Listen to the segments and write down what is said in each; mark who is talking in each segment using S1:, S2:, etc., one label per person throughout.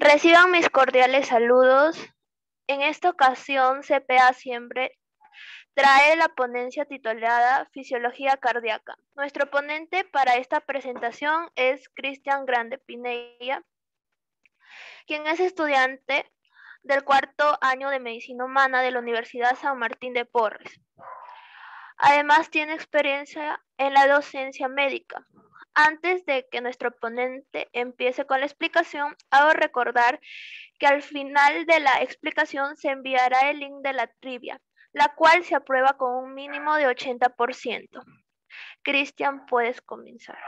S1: Reciban mis cordiales saludos. En esta ocasión, CPA Siempre trae la ponencia titulada Fisiología Cardíaca. Nuestro ponente para esta presentación es Cristian Grande Pinella, quien es estudiante del cuarto año de Medicina Humana de la Universidad San Martín de Porres. Además, tiene experiencia en la docencia médica. Antes de que nuestro ponente empiece con la explicación, hago recordar que al final de la explicación se enviará el link de la trivia, la cual se aprueba con un mínimo de 80%. Cristian, puedes comenzar.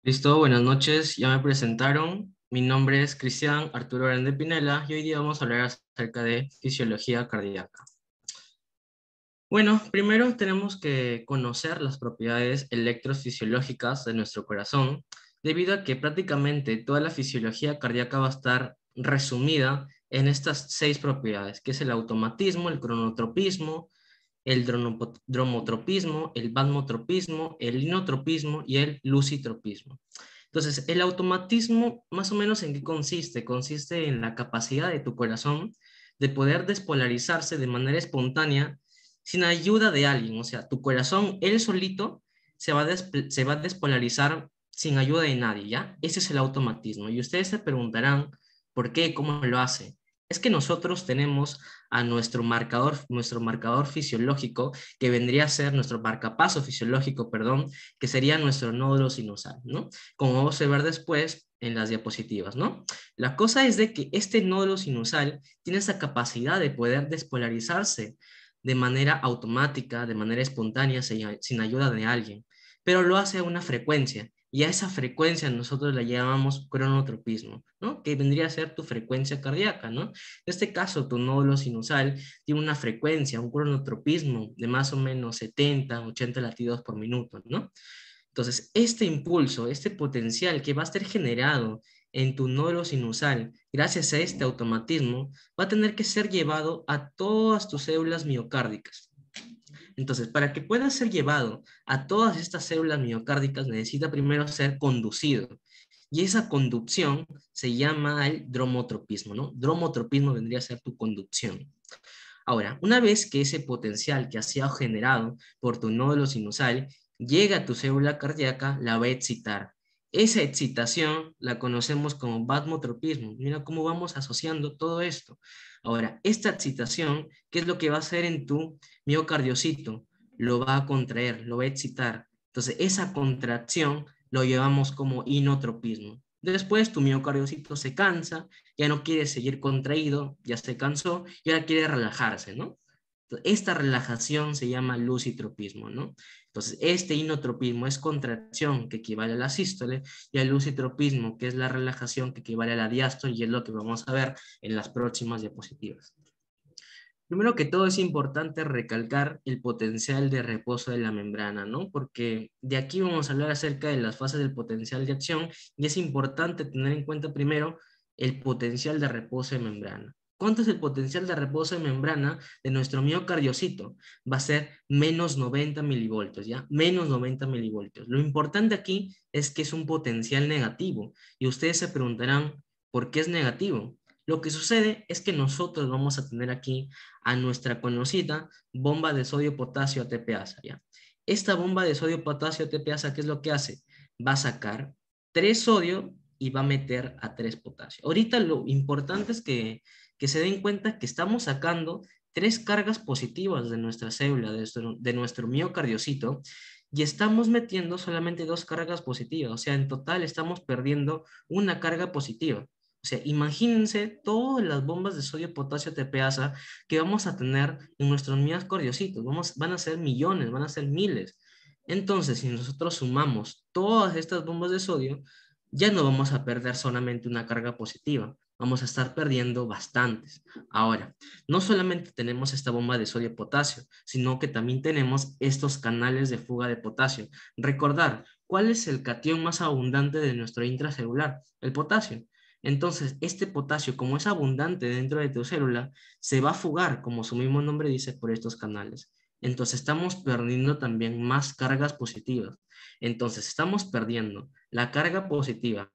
S2: Listo, buenas noches, ya me presentaron. Mi nombre es Cristian Arturo Grande Pinella y hoy día vamos a hablar acerca de fisiología cardíaca. Bueno, primero tenemos que conocer las propiedades electrofisiológicas de nuestro corazón, debido a que prácticamente toda la fisiología cardíaca va a estar resumida en estas 6 propiedades, que es el automatismo, el cronotropismo, el dromotropismo, el vasmotropismo, el inotropismo y el lucitropismo. Entonces, el automatismo, más o menos, ¿en qué consiste? Consiste en la capacidad de tu corazón de poder despolarizarse de manera espontánea sin ayuda de alguien. O sea, tu corazón, él solito, se va a despolarizar sin ayuda de nadie, ¿ya? Ese es el automatismo. Y ustedes se preguntarán, ¿por qué? ¿Cómo lo hace? Es que nosotros tenemos a nuestro marcador fisiológico, que vendría a ser nuestro marcapaso fisiológico, perdón, que sería nuestro nódulo sinusal, ¿no? Como vamos a ver después en las diapositivas, ¿no? La cosa es de que este nódulo sinusal tiene esa capacidad de poder despolarizarse de manera automática, de manera espontánea, sin ayuda de alguien, pero lo hace a una frecuencia, y a esa frecuencia nosotros la llamamos cronotropismo, ¿no? Que vendría a ser tu frecuencia cardíaca, ¿no? En este caso, tu nódulo sinusal tiene una frecuencia, un cronotropismo de más o menos 70, 80 latidos por minuto, ¿no? Entonces, este impulso, este potencial que va a estar generado en tu nódulo sinusal, gracias a este automatismo, va a tener que ser llevado a todas tus células miocárdicas. Entonces, para que pueda ser llevado a todas estas células miocárdicas, necesita primero ser conducido. Y esa conducción se llama el dromotropismo, ¿no? Dromotropismo vendría a ser tu conducción. Ahora, una vez que ese potencial que ha sido generado por tu nódulo sinusal llega a tu célula cardíaca, la va a excitar. Esa excitación la conocemos como vasmotropismo. Mira cómo vamos asociando todo esto. Ahora, esta excitación, ¿qué es lo que va a hacer en tu miocardiocito? Lo va a contraer, lo va a excitar. Entonces, esa contracción lo llevamos como inotropismo. Después tu miocardiocito se cansa, ya no quiere seguir contraído, ya se cansó y ahora quiere relajarse, ¿no? Esta relajación se llama lucitropismo, ¿no? Entonces, este inotropismo es contracción, que equivale a la sístole, y el lucitropismo, que es la relajación, que equivale a la diástole, y es lo que vamos a ver en las próximas diapositivas. Primero que todo es importante recalcar el potencial de reposo de la membrana, ¿no? Porque de aquí vamos a hablar acerca de las fases del potencial de acción y es importante tener en cuenta primero el potencial de reposo de membrana. ¿Cuánto es el potencial de reposo de membrana de nuestro miocardiocito? Va a ser menos 90 milivoltios, ¿ya? Menos 90 milivoltios. Lo importante aquí es que es un potencial negativo y ustedes se preguntarán, ¿por qué es negativo? Lo que sucede es que nosotros vamos a tener aquí a nuestra conocida bomba de sodio-potasio ATPasa, ¿ya? Esta bomba de sodio-potasio ATPasa, ¿qué es lo que hace? Va a sacar 3 sodio y va a meter a 3 potasio. Ahorita lo importante es que se den cuenta que estamos sacando 3 cargas positivas de nuestra célula, de nuestro miocardiocito, y estamos metiendo solamente 2 cargas positivas. O sea, en total estamos perdiendo una carga positiva. O sea, imagínense todas las bombas de sodio, potasio, TPasa que vamos a tener en nuestros miocardiocitos. Van a ser millones, van a ser miles. Entonces, si nosotros sumamos todas estas bombas de sodio, ya no vamos a perder solamente una carga positiva, vamos a estar perdiendo bastantes. Ahora, no solamente tenemos esta bomba de sodio-potasio, sino que también tenemos estos canales de fuga de potasio. Recordar, ¿cuál es el catión más abundante de nuestro intracelular? El potasio. Entonces, este potasio, como es abundante dentro de tu célula, se va a fugar, como su mismo nombre dice, por estos canales. Entonces, estamos perdiendo también más cargas positivas. Entonces, estamos perdiendo la carga positiva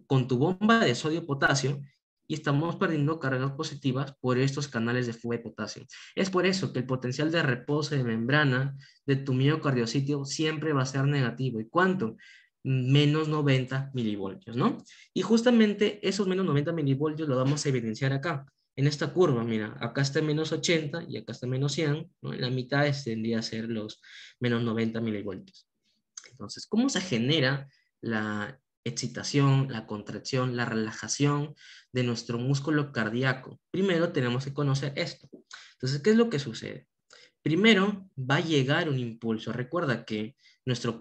S2: con tu bomba de sodio-potasio y estamos perdiendo cargas positivas por estos canales de fuga de potasio. Es por eso que el potencial de reposo de membrana de tu miocardiocitio siempre va a ser negativo. ¿Y cuánto? Menos 90 milivoltios, ¿no? Y justamente esos menos 90 milivoltios lo vamos a evidenciar acá, en esta curva. Mira, acá está menos 80 y acá está menos 100, ¿no? En la mitad tendría a ser los menos 90 milivoltios. Entonces, ¿cómo se genera la excitación, la contracción, la relajación de nuestro músculo cardíaco? Primero tenemos que conocer esto. Entonces, ¿qué es lo que sucede? Primero va a llegar un impulso. Recuerda que nuestra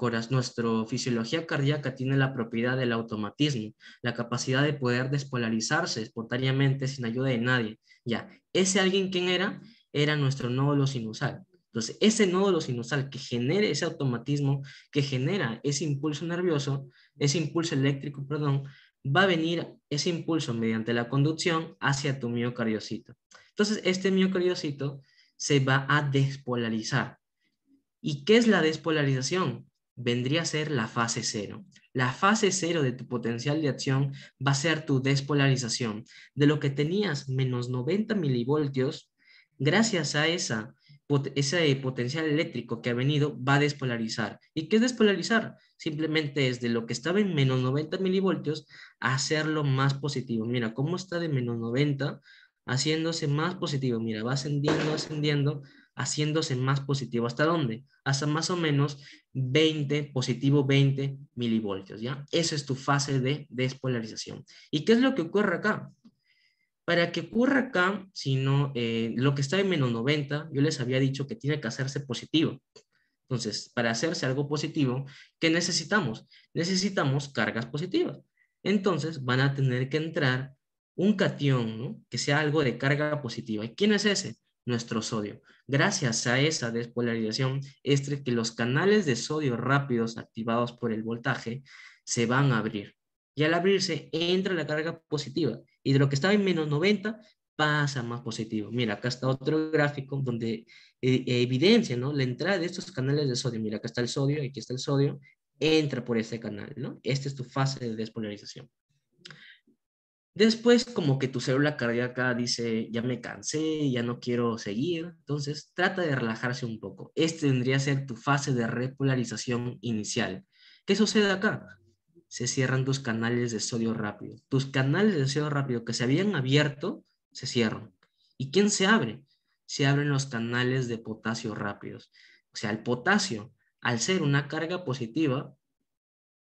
S2: fisiología cardíaca tiene la propiedad del automatismo, la capacidad de poder despolarizarse espontáneamente sin ayuda de nadie. Ya, ese alguien, ¿quién era? Era nuestro nódulo sinusal. Entonces, ese nódulo sinusal que genere ese automatismo, que genera ese impulso nervioso, ese impulso eléctrico, perdón, va a venir ese impulso mediante la conducción hacia tu miocardiocito. Entonces, este miocardiocito se va a despolarizar. ¿Y qué es la despolarización? Vendría a ser la fase cero. La fase cero de tu potencial de acción va a ser tu despolarización. De lo que tenías menos 90 milivoltios, gracias a ese potencial eléctrico que ha venido, va a despolarizar. ¿Y qué es despolarizar? Simplemente es de lo que estaba en menos 90 milivoltios, hacerlo más positivo. Mira, cómo está de menos 90 haciéndose más positivo. Mira, va ascendiendo, ascendiendo, haciéndose más positivo. ¿Hasta dónde? Hasta más o menos 20, positivo 20 milivoltios, ¿ya? Esa es tu fase de despolarización. ¿Y qué es lo que ocurre acá? Para que ocurra acá, si no, lo que está en menos 90, yo les había dicho que tiene que hacerse positivo. Entonces, para hacerse algo positivo, ¿qué necesitamos? Necesitamos cargas positivas. Entonces, van a tener que entrar un catión, ¿no? Que sea algo de carga positiva. ¿Y quién es ese? Nuestro sodio. Gracias a esa despolarización, es que los canales de sodio rápidos activados por el voltaje se van a abrir. Y al abrirse, entra la carga positiva. Y de lo que estaba en menos 90, pasa a más positivo. Mira, acá está otro gráfico donde evidencia, ¿no? La entrada de estos canales de sodio. Mira, acá está el sodio, aquí está el sodio, entra por este canal, ¿no? Esta es tu fase de despolarización. Después, como que tu célula cardíaca dice, ya me cansé, ya no quiero seguir, entonces trata de relajarse un poco. Este tendría que ser tu fase de repolarización inicial. ¿Qué sucede acá? Se cierran tus canales de sodio rápido. Tus canales de sodio rápido que se habían abierto, se cierran. ¿Y quién se abre? Se abren los canales de potasio rápidos. O sea, el potasio, al ser una carga positiva,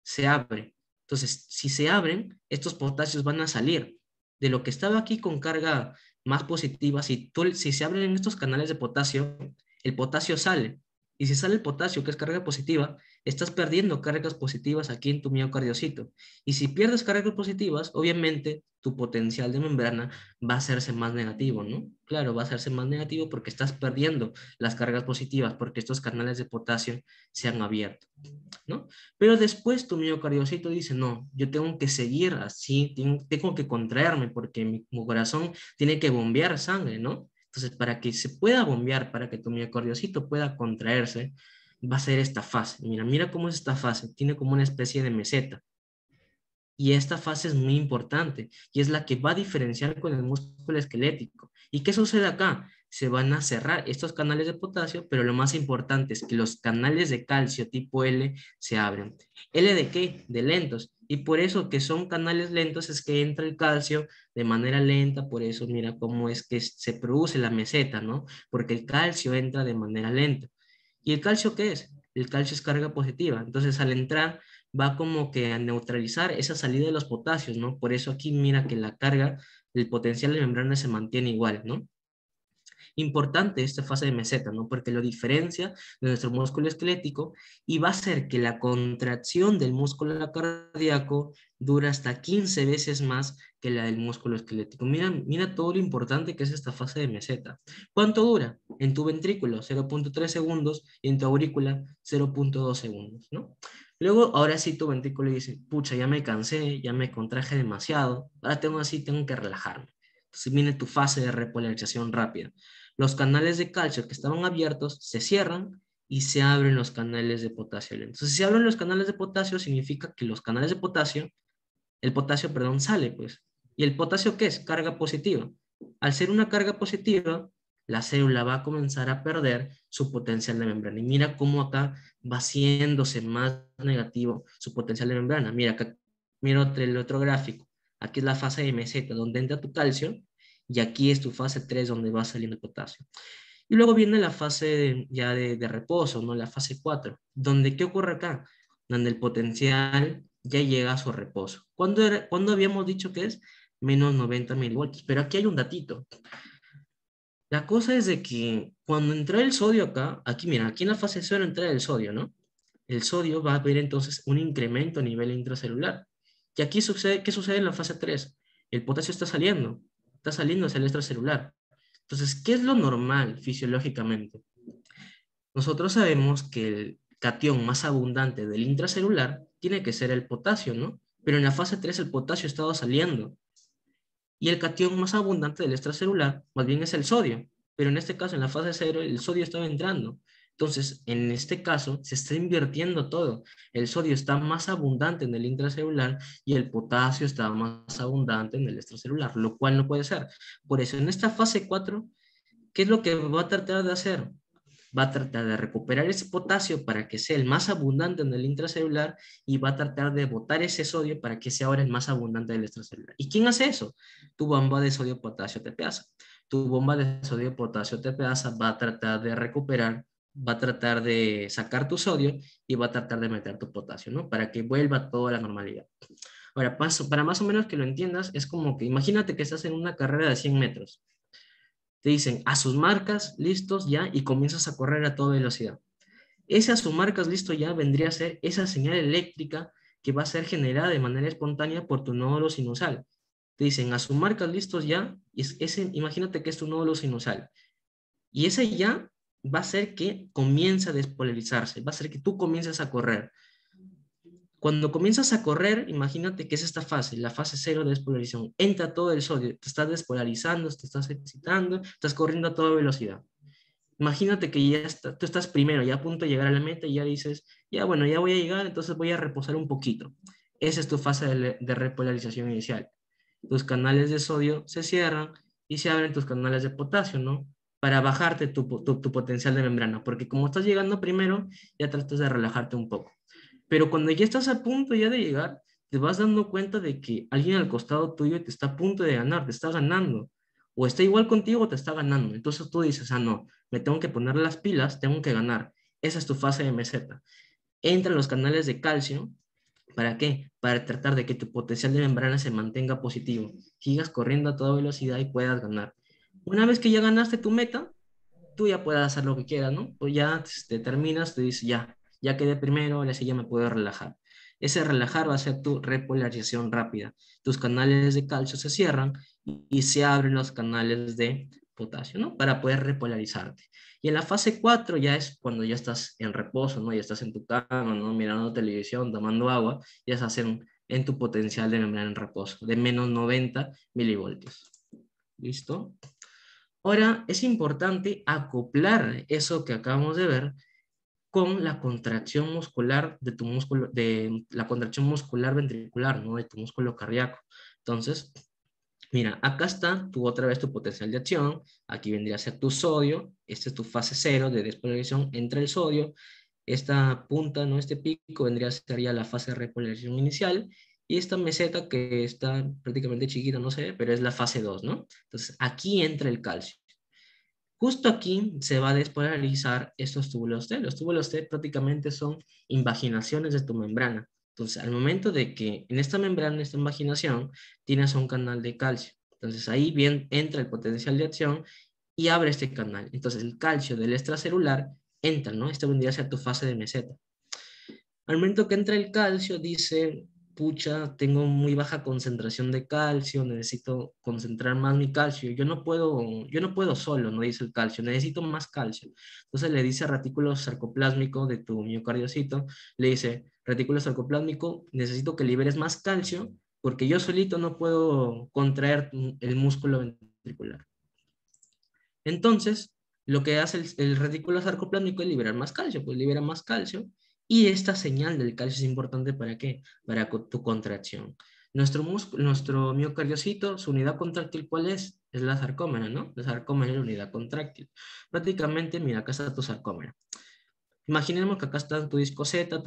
S2: se abre. Entonces, si se abren, estos potasios van a salir. De lo que estaba aquí con carga más positiva, si se abren estos canales de potasio, el potasio sale. Y si sale el potasio, que es carga positiva, estás perdiendo cargas positivas aquí en tu miocardiocito. Y si pierdes cargas positivas, obviamente tu potencial de membrana va a hacerse más negativo, ¿no? Claro, va a hacerse más negativo porque estás perdiendo las cargas positivas, porque estos canales de potasio se han abierto, ¿no? Pero después tu miocardiocito dice, no, yo tengo que seguir así, tengo que contraerme porque mi corazón tiene que bombear sangre, ¿no? Entonces, para que se pueda bombear, para que tu miocardiocito pueda contraerse, va a ser esta fase. Mira cómo es esta fase. Tiene como una especie de meseta. Y esta fase es muy importante y es la que va a diferenciar con el músculo esquelético. ¿Y qué sucede acá? Se van a cerrar estos canales de potasio, pero lo más importante es que los canales de calcio tipo L se abren. ¿L de qué? De lentos. Y por eso que son canales lentos es que entra el calcio de manera lenta, por eso mira cómo es que se produce la meseta, ¿no? Porque el calcio entra de manera lenta. ¿Y el calcio qué es? El calcio es carga positiva. Entonces al entrar va como que a neutralizar esa salida de los potasios, ¿no? Por eso aquí mira que la carga, el potencial de membrana se mantiene igual, ¿no? Importante esta fase de meseta, ¿no? Porque lo diferencia de nuestro músculo esquelético y va a hacer que la contracción del músculo cardíaco dura hasta 15 veces más que la del músculo esquelético. Mira todo lo importante que es esta fase de meseta. ¿Cuánto dura? En tu ventrículo, 0.3 segundos, y en tu aurícula, 0.2 segundos, ¿no? Luego, ahora sí tu ventrículo dice, pucha, ya me cansé, ya me contraje demasiado, ahora tengo que relajarme. Entonces viene tu fase de repolarización rápida. Los canales de calcio que estaban abiertos se cierran y se abren los canales de potasio lento. Entonces, si se abren los canales de potasio, significa que los canales de potasio el potasio, perdón, sale, pues. ¿Y el potasio qué es? Carga positiva. Al ser una carga positiva, la célula va a comenzar a perder su potencial de membrana. Y mira cómo acá va haciéndose más negativo su potencial de membrana. Mira acá, mira el otro gráfico. Aquí es la fase de meseta, donde entra tu calcio, y aquí es tu fase 3, donde va saliendo el potasio. Y luego viene la fase ya de reposo, ¿no? La fase 4, donde ¿qué ocurre acá? Donde el potencial ya llega a su reposo. ¿Cuándo habíamos dicho que es? Menos 90 milivoltios. Pero aquí hay un datito. La cosa es de que cuando entra el sodio acá, aquí mira, aquí en la fase 0 entra el sodio, ¿no? El sodio va a haber entonces un incremento a nivel intracelular. Y aquí sucede, ¿qué sucede en la fase 3? El potasio está saliendo hacia el extracelular. Entonces, ¿qué es lo normal fisiológicamente? Nosotros sabemos que el catión más abundante del intracelular tiene que ser el potasio, ¿no? Pero en la fase 3 el potasio estaba saliendo. Y el catión más abundante del extracelular, más bien es el sodio. Pero en este caso, en la fase 0, el sodio estaba entrando. Entonces, en este caso, se está invirtiendo todo. El sodio está más abundante en el intracelular y el potasio está más abundante en el extracelular, lo cual no puede ser. Por eso, en esta fase 4, ¿qué es lo que va a tratar de hacer? Va a tratar de recuperar ese potasio para que sea el más abundante en el intracelular y va a tratar de botar ese sodio para que sea ahora el más abundante del extracelular. ¿Y quién hace eso? Tu bomba de sodio-potasio TPasa. Tu bomba de sodio-potasio TPasa va a tratar de recuperar, va a tratar de sacar tu sodio y va a tratar de meter tu potasio, ¿no? Para que vuelva todo a la normalidad. Ahora, para más o menos que lo entiendas, es como que imagínate que estás en una carrera de 100 metros. Te dicen a sus marcas, listos ya, y comienzas a correr a toda velocidad. Ese a sus marcas, listo ya, vendría a ser esa señal eléctrica que va a ser generada de manera espontánea por tu nódulo sinusal. Te dicen a sus marcas, listos ya, y imagínate que es tu nódulo sinusal. Y ese ya va a hacer que comience a despolarizarse, va a hacer que tú comiences a correr. Cuando comienzas a correr, imagínate que es esta fase, la fase 0 de despolarización. Entra todo el sodio, te estás despolarizando, te estás excitando, estás corriendo a toda velocidad. Imagínate que ya tú estás primero, ya a punto de llegar a la meta y ya dices, ya bueno, ya voy a llegar, entonces voy a reposar un poquito. Esa es tu fase de repolarización inicial. Tus canales de sodio se cierran y se abren tus canales de potasio, ¿no? Para bajarte tu potencial de membrana, porque como estás llegando primero, ya tratas de relajarte un poco. Pero cuando ya estás a punto ya de llegar, te vas dando cuenta de que alguien al costado tuyo te está a punto de ganar, te está ganando. O está igual contigo o te está ganando. Entonces tú dices, ah, no, me tengo que poner las pilas, tengo que ganar. Esa es tu fase de meseta. Entra en los canales de calcio. ¿Para qué? Para tratar de que tu potencial de membrana se mantenga positivo. Sigas corriendo a toda velocidad y puedas ganar. Una vez que ya ganaste tu meta, tú ya puedes hacer lo que quieras, ¿no? Pues ya te terminas, te dices, ya quedé primero, ahora sí ya me puedo relajar. Ese relajar va a ser tu repolarización rápida. Tus canales de calcio se cierran y se abren los canales de potasio, ¿no? Para poder repolarizarte. Y en la fase 4 ya es cuando ya estás en reposo, ¿no? Ya estás en tu cama, ¿no? Mirando televisión, tomando agua, ya estás en tu potencial de membrana en reposo, de menos 90 milivoltios. ¿Listo? Ahora, es importante acoplar eso que acabamos de ver con la contracción muscular de tu músculo, de la contracción muscular ventricular, ¿no? De tu músculo cardíaco. Entonces, mira, acá está otra vez tu potencial de acción, aquí vendría a ser tu sodio, esta es tu fase 0 de despolarización entre el sodio, esta punta, ¿no? Este pico vendría a ser ya la fase de repolarización inicial, y esta meseta que está prácticamente chiquita, no sé, pero es la fase 2, ¿no? Entonces, aquí entra el calcio. Justo aquí se va a despolarizar estos túbulos T. Los túbulos T prácticamente son invaginaciones de tu membrana. Entonces, al momento de que en esta membrana, en esta invaginación, tienes un canal de calcio. Entonces, ahí bien entra el potencial de acción y abre este canal. Entonces, el calcio del extracelular entra, ¿no? Esta vendría a ser tu fase de meseta. Al momento que entra el calcio, dice, pucha, tengo muy baja concentración de calcio, necesito concentrar más mi calcio. Yo no puedo solo, no dice el calcio, necesito más calcio. Entonces le dice retículo sarcoplásmico de tu miocardiocito, le dice, retículo sarcoplásmico, necesito que liberes más calcio porque yo solito no puedo contraer el músculo ventricular. Entonces, lo que hace el retículo sarcoplámico es liberar más calcio, pues libera más calcio, y esta señal del calcio es importante ¿para qué? Para tu contracción. Nuestro miocardiocito, su unidad contráctil, ¿cuál es? Es la sarcómera, ¿no? La sarcómera es la unidad contráctil. Prácticamente, mira, acá está tu sarcómera. Imaginemos que acá está tu disco Z,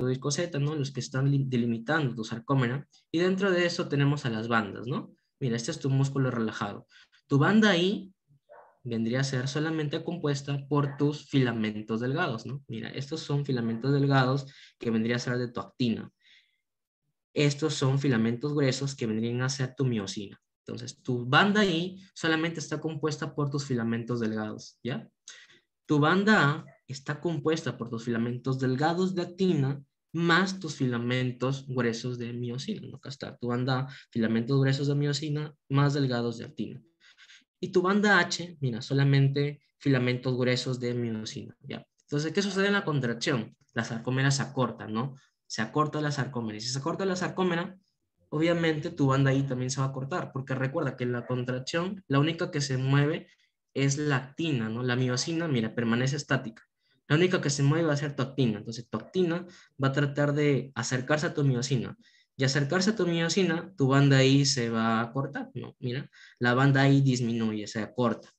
S2: ¿no? Los que están delimitando tu sarcómera. Y dentro de eso tenemos a las bandas, ¿no? Mira, este es tu músculo relajado. Tu banda ahí vendría a ser solamente compuesta por tus filamentos delgados, ¿no? Mira, estos son filamentos delgados que vendría a ser de tu actina. Estos son filamentos gruesos que vendrían a ser tu miosina. Entonces, tu banda I solamente está compuesta por tus filamentos delgados, ¿ya? Tu banda A está compuesta por tus filamentos delgados de actina más tus filamentos gruesos de miosina, ¿no? Acá está tu banda A, filamentos gruesos de miosina más delgados de actina. Y tu banda H, mira, solamente filamentos gruesos de miosina, ¿ya? Entonces, ¿qué sucede en la contracción? La sarcómera se acorta, ¿no? Se acorta la sarcómera. Y si se acorta la sarcómera, obviamente tu banda I también se va a cortar, porque recuerda que en la contracción la única que se mueve es la actina, ¿no? La miosina, mira, permanece estática. La única que se mueve va a ser tu actina. Entonces, tu actina va a tratar de acercarse a tu miosina. Y acercarse a tu miosina, tu banda I se va a cortar, ¿no? Mira, la banda I disminuye, se acorta.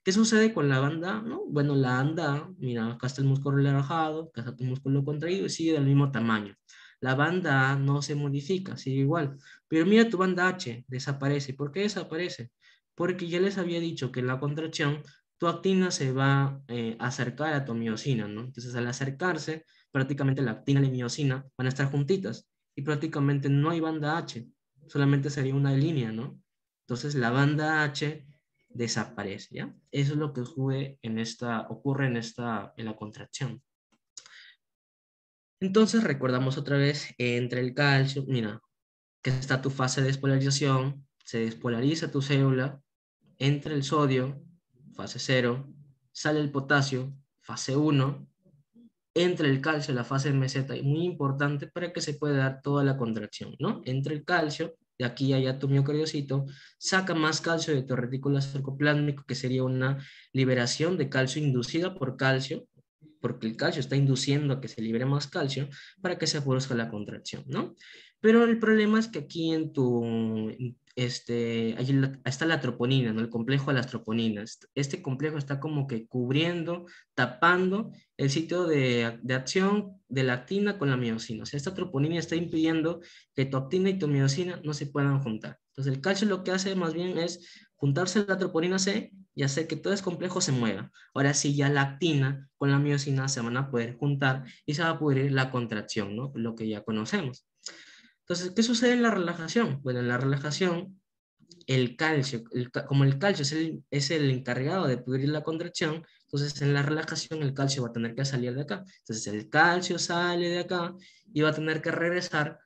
S2: ¿Qué sucede con la banda? ¿No? Bueno, la banda, mira, acá está el músculo relajado, acá está tu músculo contraído y sigue del mismo tamaño. La banda A no se modifica, sigue igual. Pero mira tu banda H, desaparece. ¿Por qué desaparece? Porque ya les había dicho que en la contracción tu actina se va a acercar a tu miosina, ¿no? Entonces al acercarse, prácticamente la actina y la miosina van a estar juntitas y prácticamente no hay banda H, solamente sería una línea, ¿no? Entonces la banda H desaparece, ¿ya? Eso es lo que ocurre en la contracción. Entonces recordamos otra vez, entre el calcio, mira, que está tu fase de despolarización, se despolariza tu célula, entra el sodio, fase 0, sale el potasio, fase 1, entra el calcio, la fase meseta, y muy importante para que se pueda dar toda la contracción, ¿no? Entra el calcio, de aquí allá tu miocardiocito, saca más calcio de tu retículo sarcoplásmico, que sería una liberación de calcio inducida por calcio, porque el calcio está induciendo a que se libere más calcio para que se produzca la contracción, ¿no? Pero el problema es que aquí ahí está la troponina, ¿no? El complejo de las troponinas. Este complejo está como que cubriendo, tapando el sitio de acción de la actina con la miosina. O sea, esta troponina está impidiendo que tu actina y tu miosina no se puedan juntar. Entonces, el calcio lo que hace más bien es juntarse a la troponina C y hacer que todo ese complejo se mueva. Ahora sí, ya la actina con la miosina se van a poder juntar y se va a poder la contracción, ¿no? Lo que ya conocemos. Entonces, ¿qué sucede en la relajación? Bueno, en la relajación, el calcio, como el calcio es el encargado de pudrir la contracción, entonces en la relajación el calcio va a tener que salir de acá. Entonces el calcio sale de acá y va a tener que regresar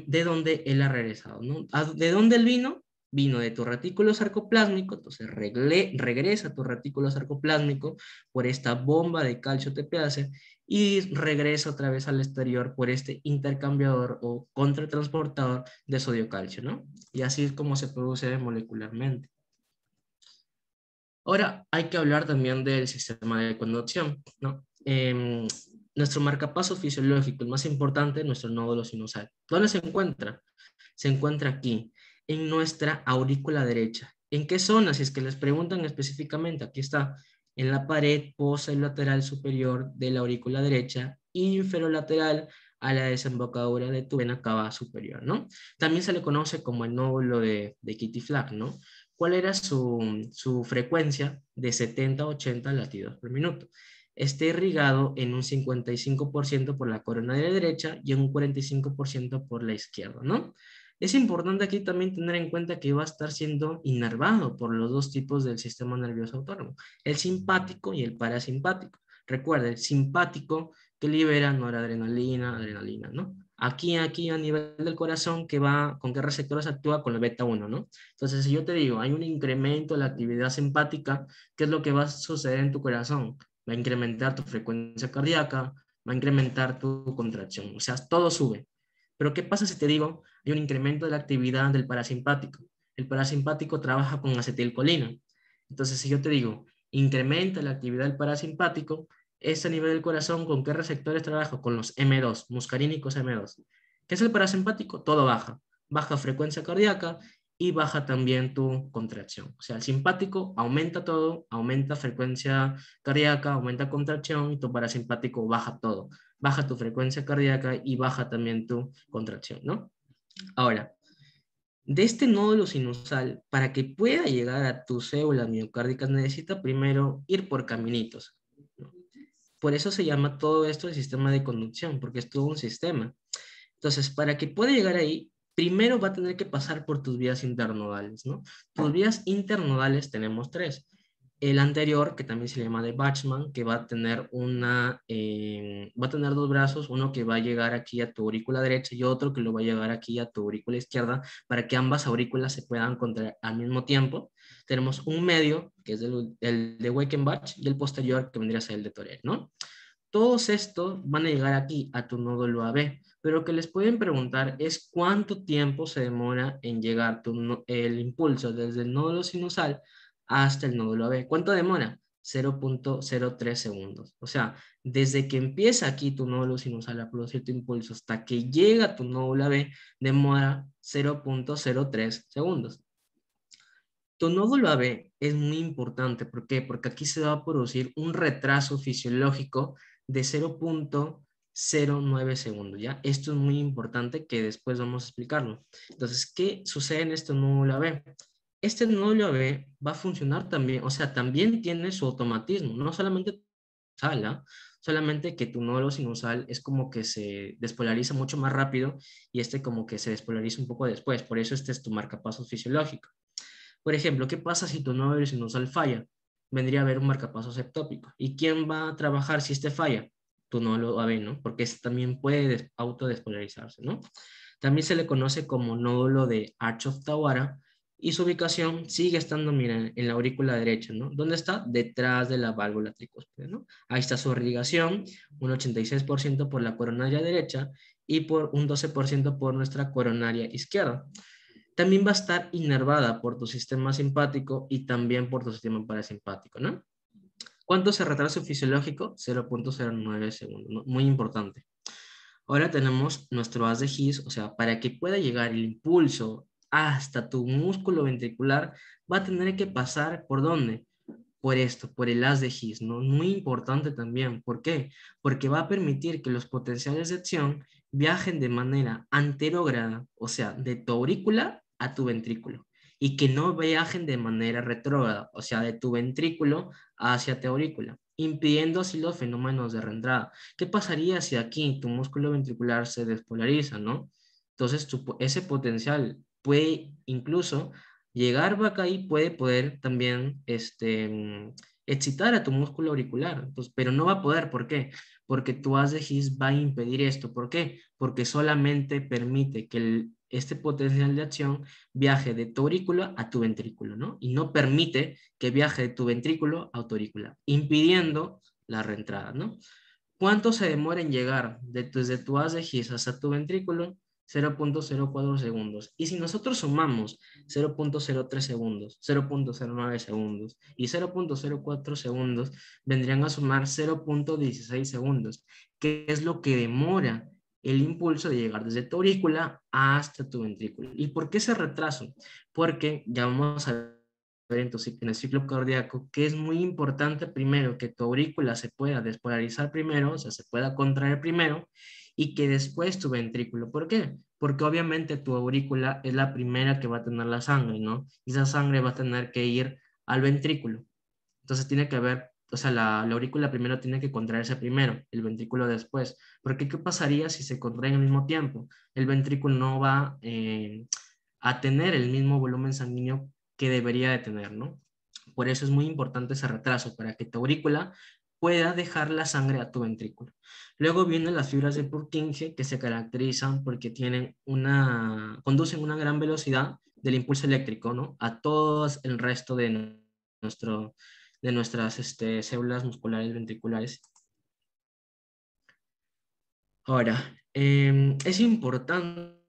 S2: de donde él ha regresado, ¿no? ¿De dónde él vino? Vino de tu retículo sarcoplásmico, entonces regresa a tu retículo sarcoplásmico por esta bomba de calcio TPase y regresa otra vez al exterior por este intercambiador o contratransportador de sodio-calcio, ¿no? Y así es como se produce molecularmente. Ahora hay que hablar también del sistema de conducción, ¿no? Nuestro marcapasos fisiológico, el más importante, es nuestro nódulo sinusal. ¿Dónde se encuentra? Se encuentra aquí, en nuestra aurícula derecha. ¿En qué zona? Si es que les preguntan específicamente, aquí está, en la pared posterolateral superior de la aurícula derecha, inferolateral a la desembocadura de tu vena cava superior, ¿no? También se le conoce como el nódulo de Kitty Flack, ¿no? ¿Cuál era su frecuencia? De 70 a 80 latidos por minuto. Está irrigado en un 55% por la corona de la derecha y en un 45% por la izquierda, ¿no? Es importante aquí también tener en cuenta que va a estar siendo inervado por los dos tipos del sistema nervioso autónomo, el simpático y el parasimpático. Recuerda, el simpático que libera noradrenalina, adrenalina, ¿no? Aquí a nivel del corazón, que va, ¿con qué receptores actúa? Con la beta 1, ¿no? Entonces, si yo te digo, hay un incremento de la actividad simpática, ¿qué es lo que va a suceder en tu corazón? Va a incrementar tu frecuencia cardíaca, va a incrementar tu contracción, o sea, todo sube. Pero ¿qué pasa si te digo, hay un incremento de la actividad del parasimpático? El parasimpático trabaja con acetilcolina. Entonces, si yo te digo, incrementa la actividad del parasimpático, ese nivel del corazón, ¿con qué receptores trabaja? Con los M2, muscarínicos M2. ¿Qué es el parasimpático? Todo baja. baja frecuencia cardíaca y baja también tu contracción. O sea, el simpático aumenta todo, aumenta frecuencia cardíaca, aumenta contracción, y tu parasimpático baja todo. Baja tu frecuencia cardíaca y baja también tu contracción, ¿no? Ahora, de este nódulo sinusal, para que pueda llegar a tus células miocárdicas, necesita primero ir por caminitos, ¿no? Por eso se llama todo esto el sistema de conducción, porque es todo un sistema. Entonces, para que pueda llegar ahí, primero va a tener que pasar por tus vías internodales, ¿no? Tus vías internodales tenemos tres. El anterior, que también se llama de Bachmann, que va a tener va a tener dos brazos, uno que va a llegar aquí a tu aurícula derecha y otro que lo va a llevar aquí a tu aurícula izquierda, para que ambas aurículas se puedan contraer al mismo tiempo. Tenemos un medio, que es el de Wakenbach, y el posterior, que vendría a ser el de Tourette, ¿no? Todos estos van a llegar aquí, a tu nódulo AB, pero lo que les pueden preguntar es cuánto tiempo se demora en llegar el impulso desde el nódulo sinusal hasta el nódulo AB. ¿Cuánto demora? 0.03 segundos. O sea, desde que empieza aquí tu nódulo sinusal a producir tu impulso hasta que llega a tu nódulo AB, demora 0.03 segundos. Tu nódulo AB es muy importante. ¿Por qué? Porque aquí se va a producir un retraso fisiológico de 0.09 segundos, ¿ya? Esto es muy importante que después vamos a explicarlo. Entonces, ¿qué sucede en este nódulo AB? Este nódulo AB va a funcionar también, o sea, también tiene su automatismo, no solamente sala, solamente que tu nódulo sinusal es como que se despolariza mucho más rápido y este como que se despolariza un poco después, por eso este es tu marcapasos fisiológico. Por ejemplo, ¿qué pasa si tu nódulo sinusal falla? Vendría a haber un marcapasos ectópico. ¿Y quién va a trabajar si este falla? Tu nódulo AB, ¿no? Porque este también puede autodespolarizarse, ¿no? También se le conoce como nódulo de Archoff-Tawara y su ubicación sigue estando, miren, en la aurícula derecha, ¿no? ¿Dónde está? Detrás de la válvula tricúspide, ¿no? Ahí está su irrigación, un 86% por la coronaria derecha y por un 12% por nuestra coronaria izquierda. También va a estar inervada por tu sistema simpático y también por tu sistema parasimpático, ¿no? ¿Cuánto se retraso fisiológico? 0.09 segundos, ¿no? Muy importante. Ahora tenemos nuestro haz de His, o sea, para que pueda llegar el impulso hasta tu músculo ventricular, va a tener que pasar ¿por dónde? Por esto, por el haz de His, ¿no? Muy importante también. ¿Por qué? Porque va a permitir que los potenciales de acción viajen de manera anterógrada, o sea, de tu aurícula a tu ventrículo, y que no viajen de manera retrógrada, o sea, de tu ventrículo hacia tu aurícula, impidiendo así los fenómenos de reentrada. ¿Qué pasaría si aquí tu músculo ventricular se despolariza, ¿no? Entonces, ese potencial puede incluso llegar acá y puede poder también excitar a tu músculo auricular, entonces, pero no va a poder. ¿Por qué? Porque tu haz de His va a impedir esto. ¿Por qué? Porque solamente permite que este potencial de acción viaje de tu aurícula a tu ventrículo, ¿no? Y no permite que viaje de tu ventrículo a tu aurícula, impidiendo la reentrada, ¿no? ¿Cuánto se demora en llegar desde tu haz de His hasta tu ventrículo? 0.04 segundos. Y si nosotros sumamos 0.03 segundos, 0.09 segundos y 0.04 segundos, vendrían a sumar 0.16 segundos, que es lo que demora el impulso de llegar desde tu aurícula hasta tu ventrículo. ¿Y por qué ese retraso? Porque ya vamos a ver en el ciclo cardíaco que es muy importante primero que tu aurícula se pueda despolarizar primero, o sea, se pueda contraer primero, y que después tu ventrículo. ¿Por qué? Porque obviamente tu aurícula es la primera que va a tener la sangre, ¿no? Y esa sangre va a tener que ir al ventrículo. Entonces tiene que haber, o sea, la aurícula primero tiene que contraerse primero, el ventrículo después. Porque ¿qué pasaría si se contraen al mismo tiempo? El ventrículo no va a tener el mismo volumen sanguíneo que debería de tener, ¿no? Por eso es muy importante ese retraso, para que tu aurícula pueda dejar la sangre a tu ventrículo. Luego vienen las fibras de Purkinje, que se caracterizan porque conducen una gran velocidad del impulso eléctrico, ¿no? A todo el resto nuestro, de nuestras células musculares ventriculares. Ahora, es importante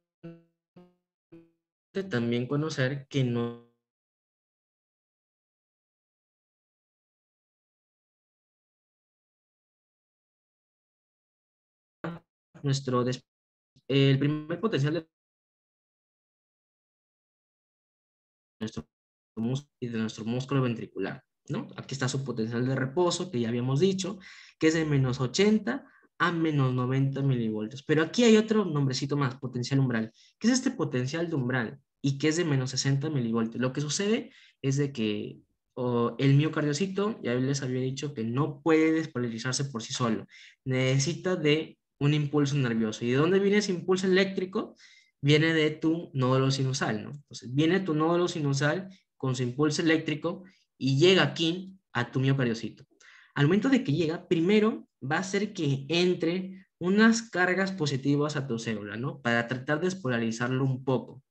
S2: también conocer que no nuestro el primer potencial de nuestro y de nuestro músculo ventricular, ¿no? Aquí está su potencial de reposo, que ya habíamos dicho, que es de menos 80 a menos 90 milivoltios. Pero aquí hay otro nombrecito más, potencial umbral. ¿Qué es este potencial de umbral? Y que es de menos 60 milivoltios. Lo que sucede es de que el miocardiocito, ya les había dicho que no puede despolarizarse por sí solo. Necesita de un impulso nervioso. ¿Y de dónde viene ese impulso eléctrico? Viene de tu nódulo sinusal, ¿no? Entonces, viene tu nódulo sinusal con su impulso eléctrico y llega aquí a tu miocardiocito. Al momento de que llega, primero va a hacer que entre unas cargas positivas a tu célula, ¿no? Para tratar de despolarizarlo un poco.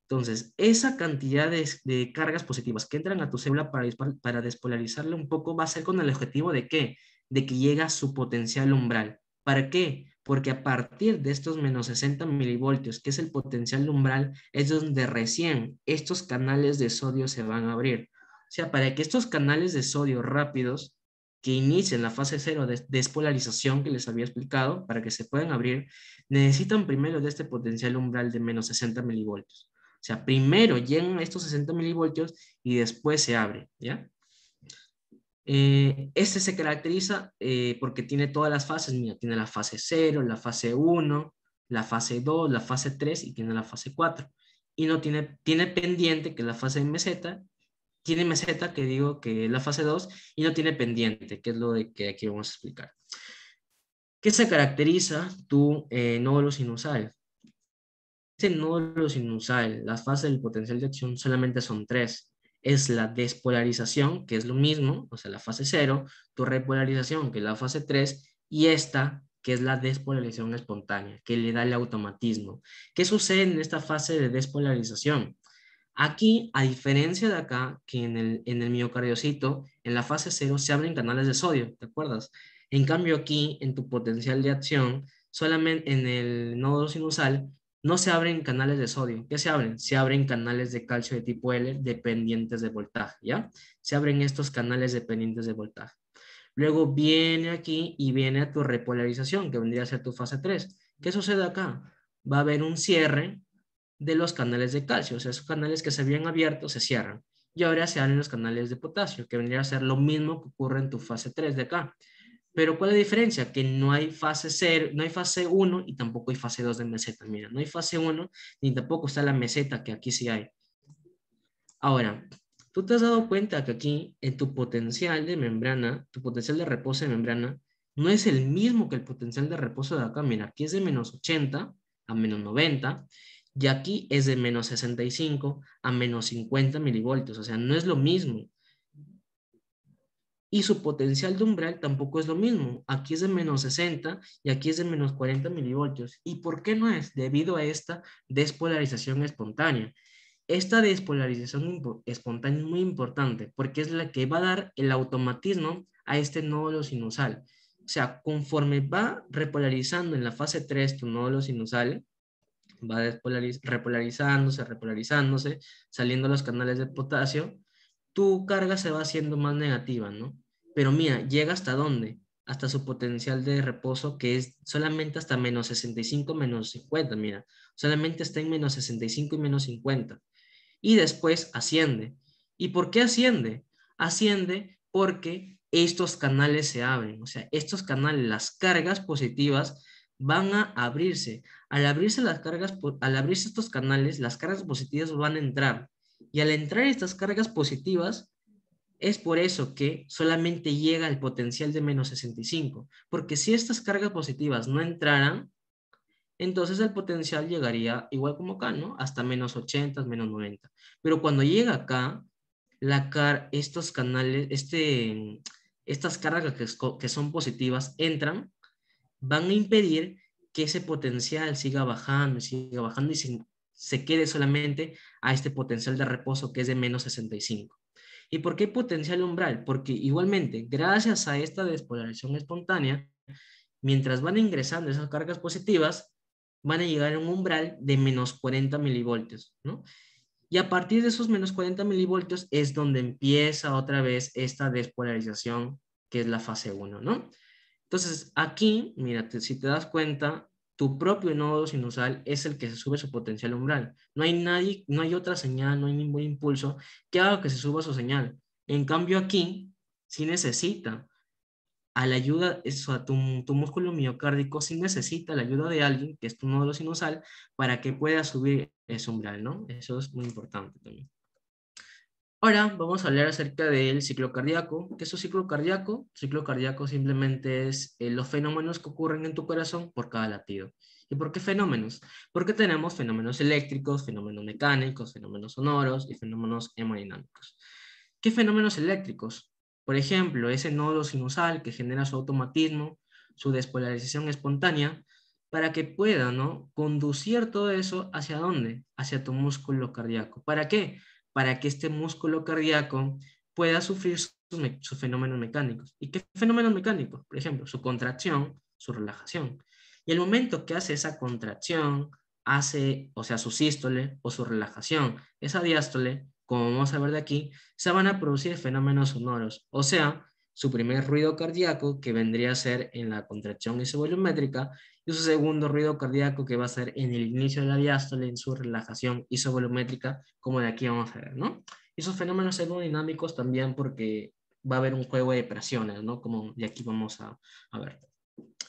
S2: Entonces, esa cantidad de cargas positivas que entran a tu célula para despolarizarla un poco va a ser con el objetivo de ¿qué? De que llegue a su potencial umbral. ¿Para qué? Porque a partir de estos menos 60 milivoltios, que es el potencial umbral, es donde recién estos canales de sodio se van a abrir. O sea, para que estos canales de sodio rápidos que inicien la fase cero de despolarización que les había explicado, para que se puedan abrir, necesitan primero de este potencial umbral de menos 60 milivoltios. O sea, primero llegan a estos 60 milivoltios y después se abre, ¿ya? Este se caracteriza porque tiene todas las fases, mira, tiene la fase 0, la fase 1, la fase 2, la fase 3 y tiene la fase 4. Y no tiene pendiente, que es la fase de meseta, tiene meseta, que digo que es la fase 2, y no tiene pendiente, que es lo de que aquí vamos a explicar. ¿Qué se caracteriza tu nódulo sinusal? Este nódulo sinusal, las fases del potencial de acción solamente son tres. Es la despolarización, que es lo mismo, o sea, la fase 0, tu repolarización, que es la fase 3, y esta, que es la despolarización espontánea, que le da el automatismo. ¿Qué sucede en esta fase de despolarización? Aquí, a diferencia de acá, que en el miocardiocito, en la fase 0 se abren canales de sodio, ¿te acuerdas? En cambio aquí, en tu potencial de acción, solamente en el nódulo sinusal, no se abren canales de sodio. ¿Qué se abren? Se abren canales de calcio de tipo L dependientes de voltaje, ¿ya? Se abren estos canales dependientes de voltaje. Luego viene aquí y viene a tu repolarización, que vendría a ser tu fase 3. ¿Qué sucede acá? Va a haber un cierre de los canales de calcio, o sea, esos canales que se habían abierto se cierran. Y ahora se abren los canales de potasio, que vendría a ser lo mismo que ocurre en tu fase 3 de acá. Pero ¿cuál es la diferencia? Que no hay fase 0, no hay fase 1 y tampoco hay fase 2 de meseta. Mira, no hay fase 1 ni tampoco está la meseta, que aquí sí hay. Ahora, tú te has dado cuenta que aquí en tu potencial de membrana, tu potencial de reposo de membrana, no es el mismo que el potencial de reposo de acá. Mira, aquí es de menos 80 a menos 90 y aquí es de menos 65 a menos 50 milivoltios. O sea, no es lo mismo. Y su potencial de umbral tampoco es lo mismo. Aquí es de menos 60 y aquí es de menos 40 milivoltios. ¿Y por qué no es? Debido a esta despolarización espontánea. Esta despolarización espontánea es muy importante porque es la que va a dar el automatismo a este nódulo sinusal. O sea, conforme va repolarizando en la fase 3 tu nódulo sinusal, va repolarizándose, saliendo los canales de potasio, tu carga se va haciendo más negativa, ¿no? Pero mira, llega hasta dónde? Hasta su potencial de reposo, que es solamente hasta menos 65, menos 50, mira, solamente está en menos 65 y menos 50. Y después asciende. ¿Y por qué asciende? Asciende porque estos canales se abren, o sea, estos canales, las cargas positivas van a abrirse. Al abrirse estos canales, las cargas positivas van a entrar. Y al entrar estas cargas positivas, es por eso que solamente llega el potencial de menos 65. Porque si estas cargas positivas no entraran, entonces el potencial llegaría igual como acá, ¿no? Hasta menos 80, menos 90. Pero cuando llega acá, estos canales, estas cargas que son positivas entran, van a impedir que ese potencial siga bajando y se quede solamente a este potencial de reposo que es de menos 65. ¿Y por qué potencial umbral? Porque igualmente, gracias a esta despolarización espontánea, mientras van ingresando esas cargas positivas, van a llegar a un umbral de menos 40 milivoltios, ¿no? Y a partir de esos menos 40 milivoltios es donde empieza otra vez esta despolarización, que es la fase 1, ¿no? Entonces, aquí, mira, si te das cuenta, tu propio nodo sinusal es el que se sube su potencial umbral. No hay nadie, no hay otra señal, no hay ningún impulso que haga que se suba su señal. En cambio aquí, sí necesita a la ayuda, eso, a tu músculo miocárdico sí necesita la ayuda de alguien, que es tu nódulo sinusal, para que pueda subir ese umbral, ¿no? Eso es muy importante también. Ahora vamos a hablar acerca del ciclo cardíaco. ¿Qué es un ciclo cardíaco? Ciclo cardíaco simplemente es los fenómenos que ocurren en tu corazón por cada latido. ¿Y por qué fenómenos? Porque tenemos fenómenos eléctricos, fenómenos mecánicos, fenómenos sonoros y fenómenos hemodinámicos. ¿Qué fenómenos eléctricos? Por ejemplo, ese nodo sinusal que genera su automatismo, su despolarización espontánea, para que pueda, ¿no?, conducir todo eso ¿hacia dónde? Hacia tu músculo cardíaco. ¿Para qué? Para que este músculo cardíaco pueda sufrir sus fenómenos mecánicos. ¿Y qué fenómenos mecánicos? Por ejemplo, su contracción, su relajación. Y el momento que hace esa contracción, hace, o sea, su sístole o su relajación, esa diástole, como vamos a ver de aquí, se van a producir fenómenos sonoros, o sea, su primer ruido cardíaco, que vendría a ser en la contracción isovolumétrica, y su segundo ruido cardíaco, que va a ser en el inicio de la diástole, en su relajación isovolumétrica, como de aquí vamos a ver, ¿no? Y esos fenómenos hemodinámicos también porque va a haber un juego de presiones, ¿no? Como de aquí vamos a ver.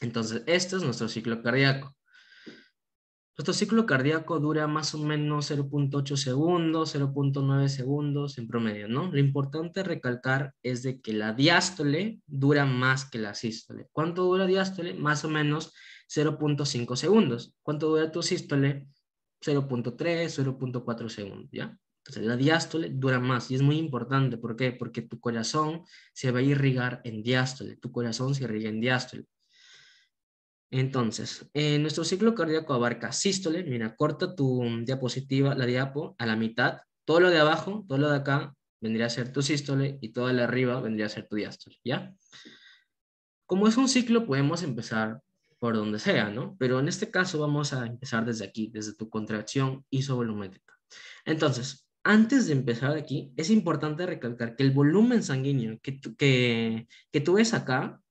S2: Entonces, este es nuestro ciclo cardíaco. Nuestro ciclo cardíaco dura más o menos 0.8 segundos, 0.9 segundos en promedio, ¿no? Lo importante recalcar es de que la diástole dura más que la sístole. ¿Cuánto dura diástole? Más o menos 0.5 segundos. ¿Cuánto dura tu sístole? 0.3, 0.4 segundos, ¿ya? Entonces la diástole dura más y es muy importante. ¿Por qué? Porque tu corazón se va a irrigar en diástole. Tu corazón se irriga en diástole. Entonces, nuestro ciclo cardíaco abarca sístole. Mira, corta tu diapositiva, la diapo, a la mitad. Todo lo de abajo, todo lo de acá, vendría a ser tu sístole y todo lo de arriba vendría a ser tu diástole, ¿ya? Como es un ciclo, podemos empezar por donde sea, ¿no? Pero en este caso vamos a empezar desde aquí, desde tu contracción isovolumétrica. Entonces, antes de empezar aquí, es importante recalcar que el volumen sanguíneo que tú ves acá,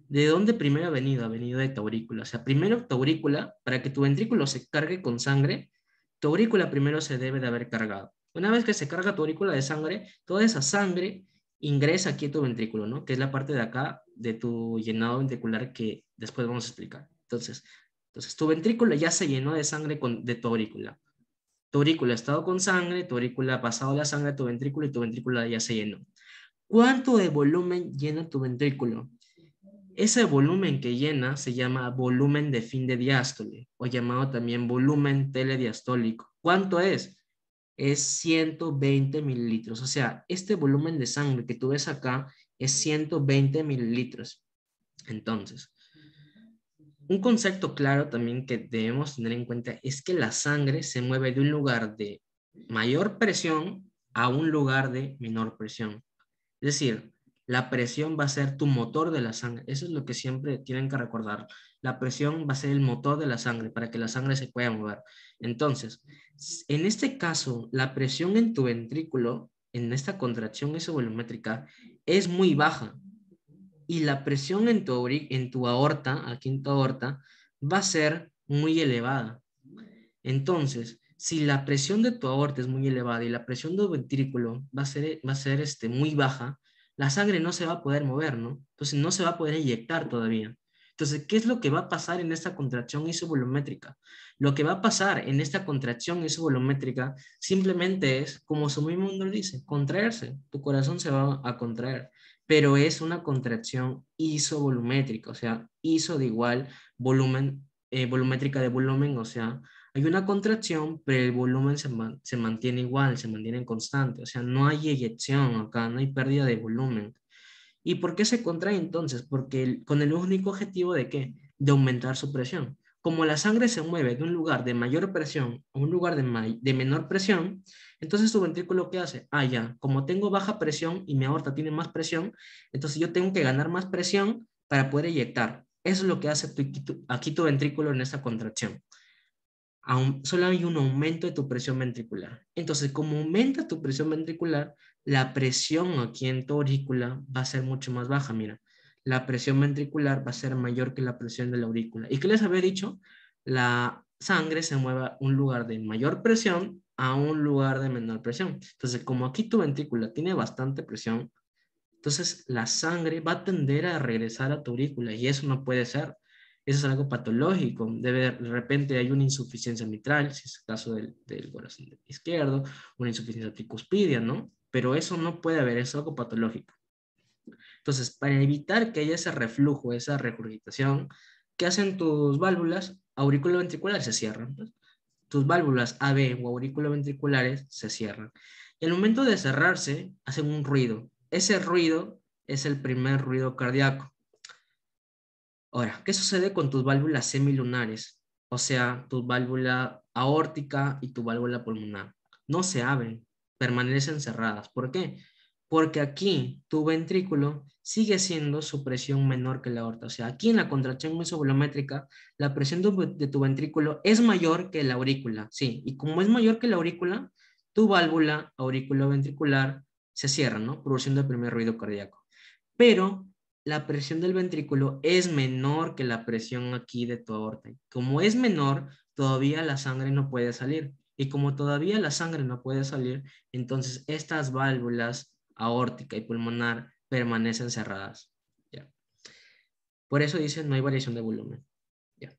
S2: ¿de dónde primero ha venido? Ha venido de tu aurícula. O sea, primero tu aurícula, para que tu ventrículo se cargue con sangre, tu aurícula primero se debe de haber cargado. Una vez que se carga tu aurícula de sangre, toda esa sangre ingresa aquí a tu ventrículo, ¿no? Que es la parte de acá de tu llenado ventricular que después vamos a explicar. Entonces tu ventrículo ya se llenó de sangre de tu aurícula. Tu aurícula ha estado con sangre, tu aurícula ha pasado la sangre a tu ventrículo y tu ventrículo ya se llenó. ¿Cuánto de volumen llena tu ventrículo? Ese volumen que llena se llama volumen de fin de diástole o llamado también volumen telediastólico. ¿Cuánto es? Es 120 mililitros. O sea, este volumen de sangre que tú ves acá es 120 mililitros. Entonces, un concepto claro también que debemos tener en cuenta es que la sangre se mueve de un lugar de mayor presión a un lugar de menor presión. Es decir, la presión va a ser tu motor de la sangre. Eso es lo que siempre tienen que recordar. La presión va a ser el motor de la sangre para que la sangre se pueda mover. Entonces, en este caso, la presión en tu ventrículo, en esta contracción isovolumétrica, es muy baja. Y la presión en tu aorta, aquí en tu aorta, va a ser muy elevada. Entonces, si la presión de tu aorta es muy elevada y la presión del ventrículo va a ser muy baja, la sangre no se va a poder mover, ¿no? Entonces no se va a poder inyectar todavía. Entonces, ¿qué es lo que va a pasar en esta contracción isovolumétrica? Lo que va a pasar en esta contracción isovolumétrica simplemente es, como su mismo nombre dice, contraerse. Tu corazón se va a contraer, pero es una contracción isovolumétrica, o sea, iso de igual volumen, volumétrica de volumen, o sea, hay una contracción, pero el volumen se mantiene igual, se mantiene constante. O sea, no hay eyección acá, no hay pérdida de volumen. ¿Y por qué se contrae entonces? Porque con el único objetivo de ¿qué? De aumentar su presión. Como la sangre se mueve de un lugar de mayor presión a un lugar de menor presión, entonces tu ventrículo ¿qué hace? Ah, ya, como tengo baja presión y mi aorta tiene más presión, entonces yo tengo que ganar más presión para poder eyectar. Eso es lo que hace aquí tu ventrículo en esta contracción. Solo hay un aumento de tu presión ventricular. Entonces, como aumenta tu presión ventricular, la presión aquí en tu aurícula va a ser mucho más baja. Mira, la presión ventricular va a ser mayor que la presión de la aurícula. ¿Y qué les había dicho? la sangre se mueve a un lugar de mayor presión a un lugar de menor presión. Entonces, como aquí tu ventrícula tiene bastante presión, entonces la sangre va a tender a regresar a tu aurícula y eso no puede ser. Eso es algo patológico. De repente hay una insuficiencia mitral, si es el caso del corazón izquierdo, una insuficiencia tricuspidia, ¿no? Pero eso no puede haber, es algo patológico. Entonces, para evitar que haya ese reflujo, esa regurgitación, ¿qué hacen tus válvulas auriculoventriculares? Se cierran. Pues. Tus válvulas AB o auriculoventriculares se cierran. Y al momento de cerrarse, hacen un ruido. Ese ruido es el primer ruido cardíaco. Ahora, ¿qué sucede con tus válvulas semilunares? O sea, tu válvula aórtica y tu válvula pulmonar. No se abren, permanecen cerradas. ¿Por qué? Porque aquí tu ventrículo sigue siendo su presión menor que la aorta. O sea, aquí en la contracción mesovolumétrica, la presión de tu ventrículo es mayor que la aurícula. Sí, y como es mayor que la aurícula, tu válvula auriculoventricular se cierra, ¿no? Produciendo el primer ruido cardíaco. Pero la presión del ventrículo es menor que la presión aquí de tu aorta. Como es menor, todavía la sangre no puede salir. Y como todavía la sangre no puede salir, entonces estas válvulas aórtica y pulmonar permanecen cerradas. ¿Ya? Por eso dicen no hay variación de volumen. ¿Ya?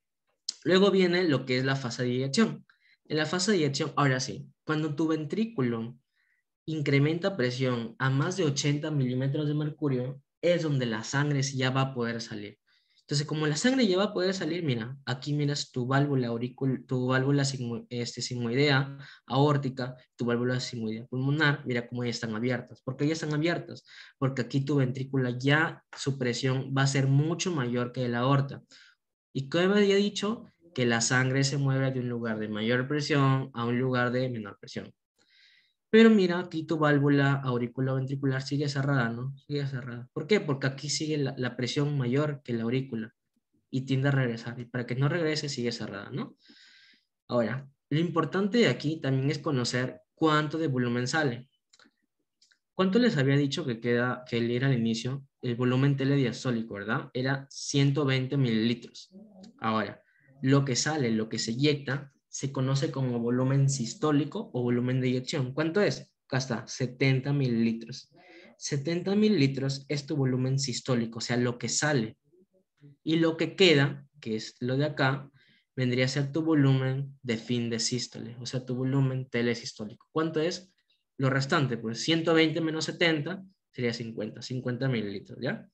S2: Luego viene lo que es la fase de eyección. En la fase de eyección, ahora sí, cuando tu ventrículo incrementa presión a más de 80 milímetros de mercurio, es donde la sangre sí ya va a poder salir. Entonces, como la sangre ya va a poder salir, mira, aquí miras tu válvula tu válvula sigmoidea aórtica, tu válvula sigmoidea pulmonar, mira cómo ya están abiertas. ¿Por qué ya están abiertas? Porque aquí tu ventrícula ya su presión va a ser mucho mayor que la aorta. ¿Y qué me había dicho? Que la sangre se mueve de un lugar de mayor presión a un lugar de menor presión. Pero mira, aquí tu válvula auriculoventricular sigue cerrada, ¿no? Sigue cerrada. ¿Por qué? Porque aquí sigue la presión mayor que la aurícula y tiende a regresar. Y para que no regrese, sigue cerrada, ¿no? Ahora, lo importante de aquí también es conocer cuánto de volumen sale. ¿Cuánto les había dicho que él era al inicio? El volumen telediastólico, ¿verdad? Era 120 mililitros. Ahora, lo que sale, lo que se inyecta, se conoce como volumen sistólico o volumen de inyección. ¿Cuánto es? Acá está, 70 mililitros. 70 mililitros es tu volumen sistólico, o sea, lo que sale. Y lo que queda, que es lo de acá, vendría a ser tu volumen de fin de sístole, o sea, tu volumen telesistólico. ¿Cuánto es? Lo restante, pues 120 menos 70 sería 50 mililitros, ¿ya?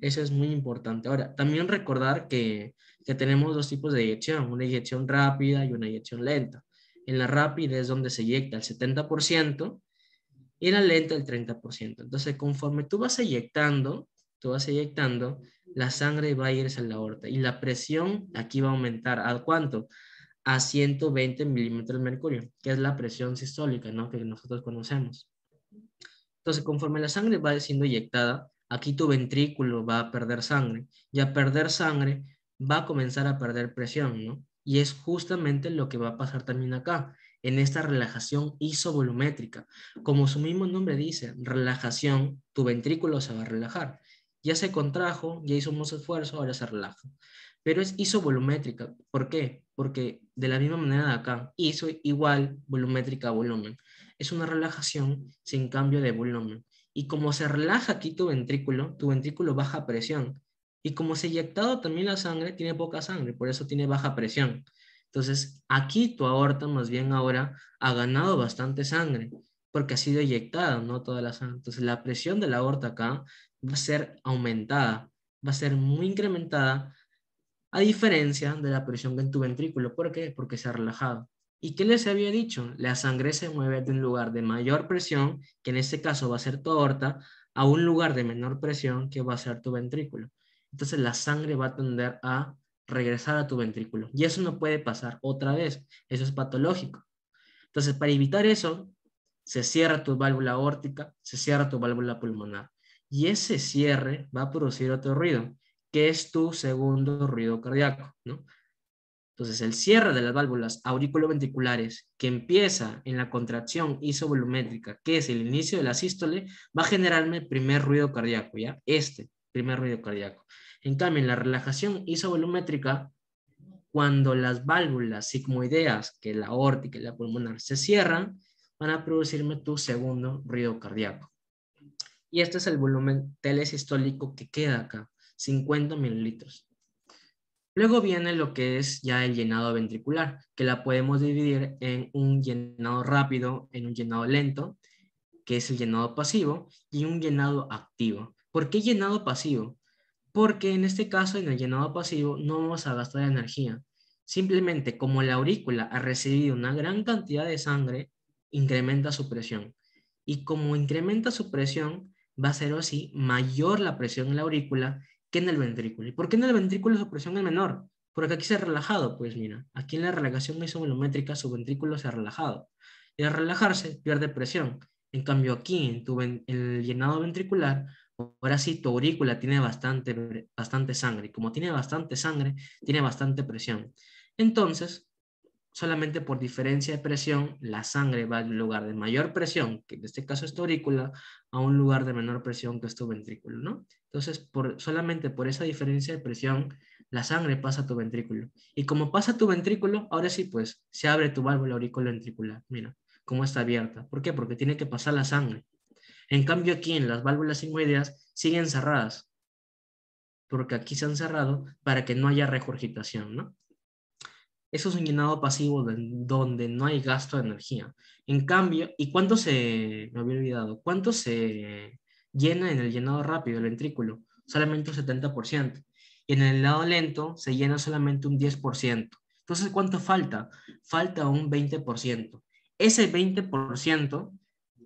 S2: Eso es muy importante. Ahora, también recordar que tenemos dos tipos de inyección, una inyección rápida y una inyección lenta. En la rápida es donde se inyecta el 70% y en la lenta el 30%. Entonces, conforme tú vas eyectando, la sangre va a irse a la aorta y la presión aquí va a aumentar. ¿A cuánto? A 120 milímetros de mercurio, que es la presión sistólica, ¿no? Que nosotros conocemos. Entonces, conforme la sangre va siendo inyectada, aquí tu ventrículo va a perder sangre y a perder sangre va a comenzar a perder presión, ¿no? Y es justamente lo que va a pasar también acá, en esta relajación isovolumétrica. Como su mismo nombre dice, relajación, tu ventrículo se va a relajar. Ya se contrajo, ya hizo mucho esfuerzo, ahora se relaja. Pero es isovolumétrica. ¿Por qué? Porque de la misma manera de acá, iso igual volumétrica a volumen. Es una relajación sin cambio de volumen. Y como se relaja aquí tu ventrículo baja presión. Y como se ha inyectado también la sangre, tiene poca sangre, por eso tiene baja presión. Entonces, aquí tu aorta más bien ahora ha ganado bastante sangre, porque ha sido inyectada, no toda la sangre. Entonces, la presión de la aorta acá va a ser aumentada, va a ser muy incrementada, a diferencia de la presión en tu ventrículo. ¿Por qué? Porque se ha relajado. ¿Y qué les había dicho? La sangre se mueve de un lugar de mayor presión, que en este caso va a ser tu aorta, a un lugar de menor presión, que va a ser tu ventrículo. Entonces la sangre va a tender a regresar a tu ventrículo. Y eso no puede pasar otra vez. Eso es patológico. Entonces, para evitar eso, se cierra tu válvula aórtica, se cierra tu válvula pulmonar. Y ese cierre va a producir otro ruido, que es tu segundo ruido cardíaco, ¿no? Entonces, el cierre de las válvulas auriculoventriculares, que empieza en la contracción isovolumétrica, que es el inicio de la sístole, va a generarme el primer ruido cardíaco, ¿ya? Este primer ruido cardíaco. En cambio, en la relajación isovolumétrica, cuando las válvulas sigmoideas, que la aórtica y la pulmonar, se cierran, van a producirme tu segundo ruido cardíaco. Y este es el volumen telesistólico que queda acá, 50 mililitros. Luego viene lo que es ya el llenado ventricular, que la podemos dividir en un llenado rápido, en un llenado lento, que es el llenado pasivo, y un llenado activo. ¿Por qué llenado pasivo? Porque en este caso, en el llenado pasivo, no vamos a gastar energía. Simplemente como la aurícula ha recibido una gran cantidad de sangre, incrementa su presión. Y como incrementa su presión, va a ser así mayor la presión en la aurícula que en el ventrículo. ¿Y por qué en el ventrículo su presión es menor? Porque aquí se ha relajado. Pues mira, aquí en la relajación isovolumétrica su ventrículo se ha relajado. Y al relajarse pierde presión. En cambio aquí en el llenado ventricular, ahora sí, tu aurícula tiene bastante sangre. Y como tiene bastante sangre, tiene bastante presión. Entonces, solamente por diferencia de presión, la sangre va al lugar de mayor presión, que en este caso es tu aurícula, a un lugar de menor presión, que es tu ventrículo, ¿no? Entonces, solamente por esa diferencia de presión, la sangre pasa a tu ventrículo. Y como pasa a tu ventrículo, ahora sí, pues, se abre tu válvula auriculoventricular. Mira, cómo está abierta. ¿Por qué? Porque tiene que pasar la sangre. En cambio aquí en las válvulas sigmoideas siguen cerradas, porque aquí se han cerrado para que no haya regurgitación, ¿no? Eso es un llenado pasivo donde no hay gasto de energía. En cambio, ¿y cuánto me había olvidado, cuánto se llena en el llenado rápido, el ventrículo? Solamente un 70%. Y en el lado lento se llena solamente un 10%. Entonces, ¿cuánto falta? Falta un 20%. Ese 20%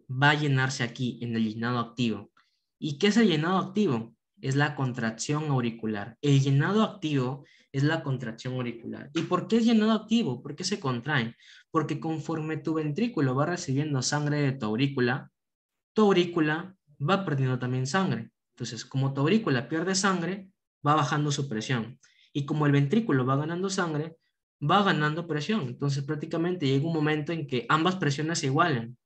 S2: va a llenarse aquí en el llenado activo. ¿Y qué es el llenado activo? Es la contracción auricular. El llenado activo es la contracción auricular. ¿Y por qué es llenado activo? ¿Por qué se contrae? Porque conforme tu ventrículo va recibiendo sangre de tu aurícula va perdiendo también sangre. Entonces, como tu aurícula pierde sangre, va bajando su presión. Y como el ventrículo va ganando sangre, va ganando presión. Entonces, prácticamente llega un momento en que ambas presiones se igualen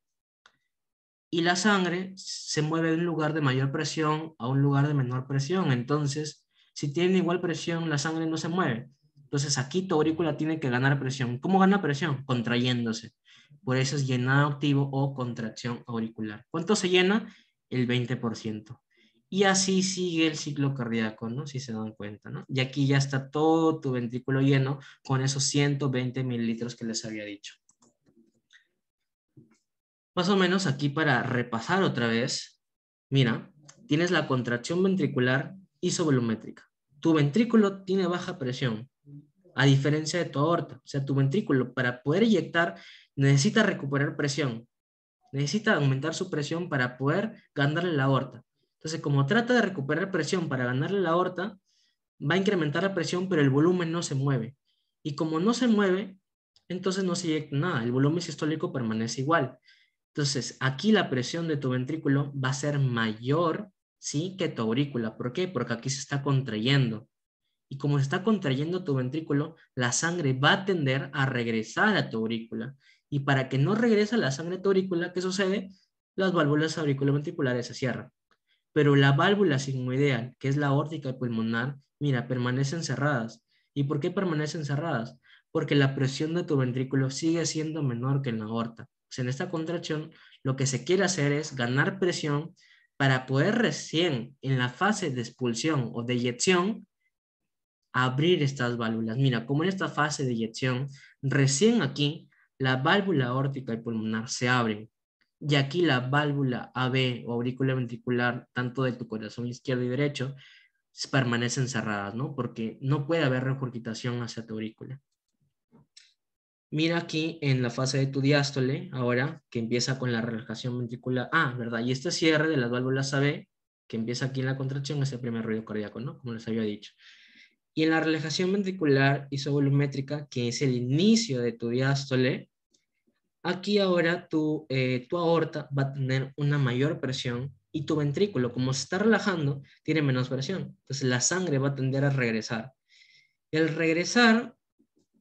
S2: y la sangre se mueve de un lugar de mayor presión a un lugar de menor presión. Entonces, si tienen igual presión, la sangre no se mueve. Entonces, aquí tu aurícula tiene que ganar presión. ¿Cómo gana presión? Contrayéndose. Por eso es llenado activo o contracción auricular. ¿Cuánto se llena? El 20%. Y así sigue el ciclo cardíaco, ¿no? Si se dan cuenta, ¿no? Y aquí ya está todo tu ventrículo lleno con esos 120 mililitros que les había dicho. Más o menos aquí para repasar otra vez, mira, tienes la contracción ventricular isovolumétrica. Tu ventrículo tiene baja presión, a diferencia de tu aorta. O sea, tu ventrículo para poder eyectar necesita recuperar presión, necesita aumentar su presión para poder ganarle la aorta. Entonces, como trata de recuperar presión para ganarle la aorta, va a incrementar la presión, pero el volumen no se mueve. Y como no se mueve, entonces no se eyecta nada, el volumen sistólico permanece igual. Entonces, aquí la presión de tu ventrículo va a ser mayor, ¿sí?, que tu aurícula. ¿Por qué? Porque aquí se está contrayendo. Y como se está contrayendo tu ventrículo, la sangre va a tender a regresar a tu aurícula. Y para que no regrese la sangre a tu aurícula, ¿qué sucede? Las válvulas auriculoventriculares se cierran. Pero la válvula sigmoidea, que es la aórtica y pulmonar, mira, permanecen cerradas. ¿Y por qué permanecen cerradas? Porque la presión de tu ventrículo sigue siendo menor que en la aorta. O sea, en esta contracción, lo que se quiere hacer es ganar presión para poder recién en la fase de expulsión o de eyección abrir estas válvulas. Mira, como en esta fase de eyección, recién aquí la válvula aórtica y pulmonar se abren. Y aquí la válvula AB o aurícula ventricular, tanto de tu corazón izquierdo y derecho, permanecen cerradas, ¿no? Porque no puede haber regurgitación hacia tu aurícula. Mira aquí en la fase de tu diástole, ahora, que empieza con la relajación ventricular. Ah, ¿verdad? Y este cierre de las válvulas AB, que empieza aquí en la contracción, es el primer ruido cardíaco, ¿no? Como les había dicho. Y en la relajación ventricular isovolumétrica, que es el inicio de tu diástole, aquí ahora tu aorta va a tener una mayor presión y tu ventrículo, como se está relajando, tiene menos presión. Entonces la sangre va a tender a regresar. El regresar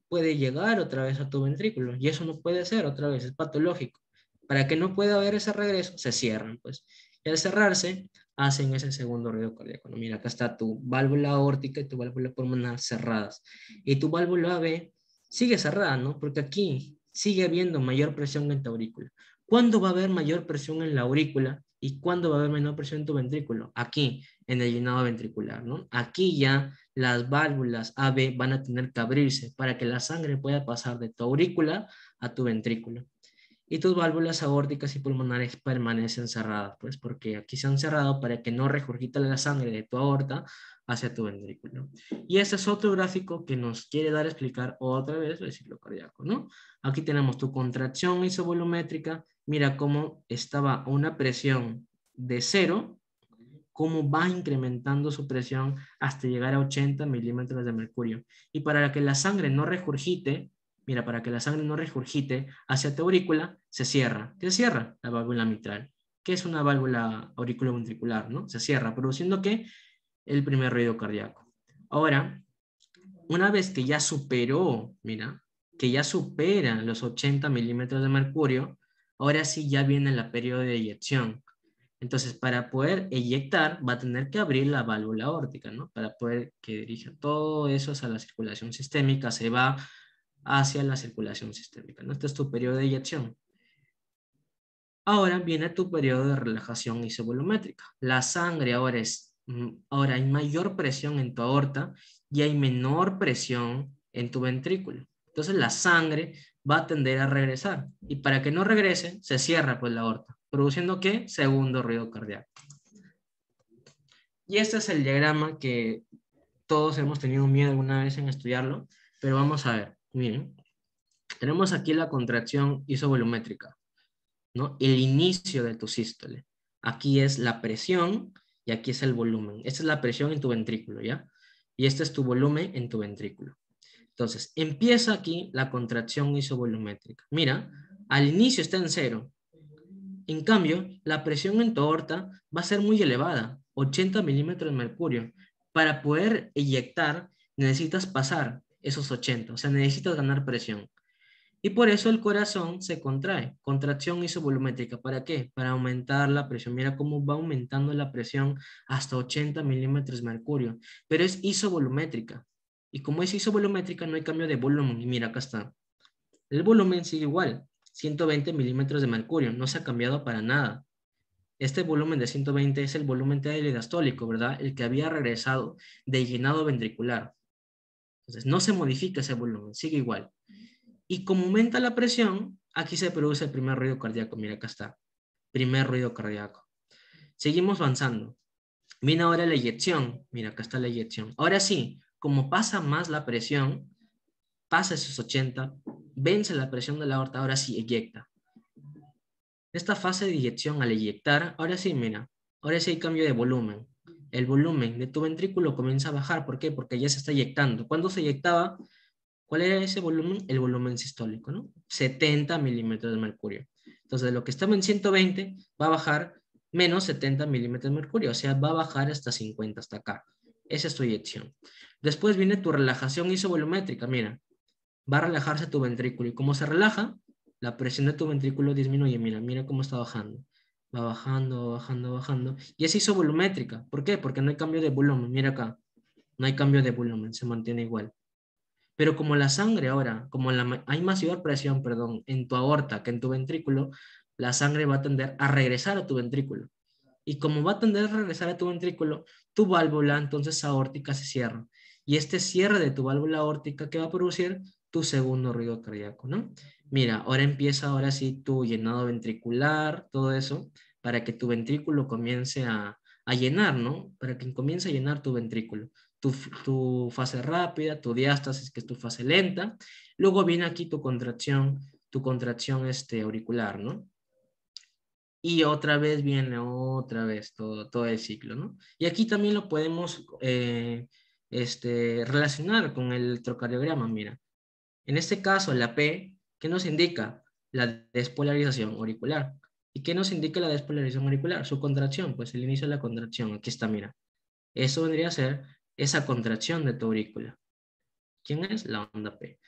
S2: puede llegar otra vez a tu ventrículo y eso no puede ser otra vez, es patológico. Para que no pueda haber ese regreso, se cierran, pues. Y al cerrarse, hacen ese segundo ruido cardíaco, ¿no? Mira, acá está tu válvula aórtica y tu válvula pulmonar cerradas. Y tu válvula AB sigue cerrada, ¿no? Porque aquí sigue habiendo mayor presión en tu aurícula. ¿Cuándo va a haber mayor presión en la aurícula y cuándo va a haber menor presión en tu ventrículo? Aquí, en el llenado ventricular, ¿no? Aquí ya las válvulas AB van a tener que abrirse para que la sangre pueda pasar de tu aurícula a tu ventrículo. Y tus válvulas aórticas y pulmonares permanecen cerradas, pues porque aquí se han cerrado para que no regurgite la sangre de tu aorta hacia tu ventrículo. Y este es otro gráfico que nos quiere dar a explicar otra vez el ciclo cardíaco, ¿no? Aquí tenemos tu contracción isovolumétrica. Mira cómo estaba a una presión de 0, cómo va incrementando su presión hasta llegar a 80 milímetros de mercurio. Y para que la sangre no regurgite, mira, para que la sangre no regurgite hacia tu aurícula, se cierra. ¿Qué cierra? La válvula mitral, que es una válvula auriculoventricular, ¿no? Se cierra, produciendo ¿qué? El primer ruido cardíaco. Ahora, una vez que ya superó, mira, que ya supera los 80 milímetros de mercurio, ahora sí ya viene la periodo de eyección. Entonces, para poder eyectar, va a tener que abrir la válvula aórtica, ¿no? Para poder que dirija todo eso hacia la circulación sistémica, se va hacia la circulación sistémica, ¿no? Este es tu periodo de eyección. Ahora viene tu periodo de relajación isovolumétrica. La sangre ahora hay mayor presión en tu aorta y hay menor presión en tu ventrículo. Entonces la sangre va a tender a regresar. Y para que no regrese, se cierra pues la aorta, produciendo ¿qué? Segundo ruido cardíaco. Y este es el diagrama que todos hemos tenido miedo alguna vez en estudiarlo, pero vamos a ver. Miren, tenemos aquí la contracción isovolumétrica, ¿no? El inicio de tu sístole. Aquí es la presión y aquí es el volumen. Esta es la presión en tu ventrículo, ¿ya? Y este es tu volumen en tu ventrículo. Entonces, empieza aquí la contracción isovolumétrica. Mira, al inicio está en 0. En cambio, la presión en tu aorta va a ser muy elevada, 80 milímetros de mercurio. Para poder eyectar, necesitas pasar esos 80, o sea, necesitas ganar presión. Y por eso el corazón se contrae, contracción isovolumétrica. ¿Para qué? Para aumentar la presión. Mira cómo va aumentando la presión hasta 80 milímetros de mercurio, pero es isovolumétrica. Y como es isovolumétrica, no hay cambio de volumen. Y mira, acá está. El volumen sigue igual, 120 milímetros de mercurio, no se ha cambiado para nada. Este volumen de 120 es el volumen diastólico, ¿verdad? El que había regresado de llenado ventricular. Entonces, no se modifica ese volumen, sigue igual. Y como aumenta la presión, aquí se produce el primer ruido cardíaco. Mira, acá está. Primer ruido cardíaco. Seguimos avanzando. Viene ahora la eyección. Mira, acá está la eyección. Ahora sí, como pasa más la presión, pasa esos 80, vence la presión de la aorta, ahora sí eyecta. Esta fase de eyección al eyectar, ahora sí, mira, ahora sí hay cambio de volumen. El volumen de tu ventrículo comienza a bajar. ¿Por qué? Porque ya se está eyectando. ¿Cuándo se eyectaba? ¿Cuál era ese volumen? El volumen sistólico, ¿no? 70 milímetros de mercurio. Entonces, lo que estaba en 120 va a bajar menos 70 milímetros de mercurio, o sea, va a bajar hasta 50, hasta acá. Esa es tu eyección. Después viene tu relajación isovolumétrica, mira, va a relajarse tu ventrículo y como se relaja, la presión de tu ventrículo disminuye, mira, mira cómo está bajando. Va bajando, bajando, bajando. Y es isovolumétrica. ¿Por qué? Porque no hay cambio de volumen, mira acá. No hay cambio de volumen, se mantiene igual. Pero como la sangre ahora, como hay mayor presión, perdón, en tu aorta que en tu ventrículo, la sangre va a tender a regresar a tu ventrículo. Y como va a tender a regresar a tu ventrículo, tu válvula entonces aórtica se cierra. Y este cierre de tu válvula aórtica, ¿qué va a producir? Tu segundo ruido cardíaco, ¿no? Mira, ahora empieza ahora sí tu llenado ventricular, todo eso, para que tu ventrículo comience a llenar, ¿no? Para que comience a llenar tu ventrículo. Tu fase rápida, tu diástasis, que es tu fase lenta. Luego viene aquí tu contracción auricular, ¿no? Y otra vez viene otra vez todo el ciclo, ¿no? Y aquí también lo podemos relacionar con el electrocardiograma, mira. En este caso, la P, ¿qué nos indica? La despolarización auricular. ¿Y qué nos indica la despolarización auricular? Su contracción, pues el inicio de la contracción. Aquí está, mira. Eso vendría a ser esa contracción de tu aurícula. ¿Quién es? La onda P.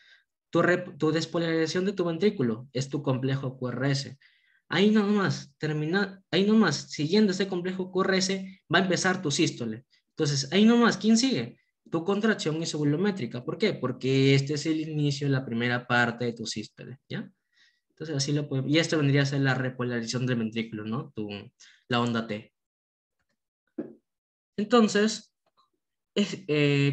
S2: Tu despolarización de tu ventrículo es tu complejo QRS. Ahí nomás, ahí nomás, siguiendo este complejo QRS, va a empezar tu sístole. Entonces, ahí nomás, ¿quién sigue? Tu contracción isovolumétrica. ¿Por qué? Porque este es el inicio, la primera parte de tu sístole, ¿ya? Entonces, así lo podemos, y esto vendría a ser la repolarización del ventrículo, ¿no? La onda T. Entonces,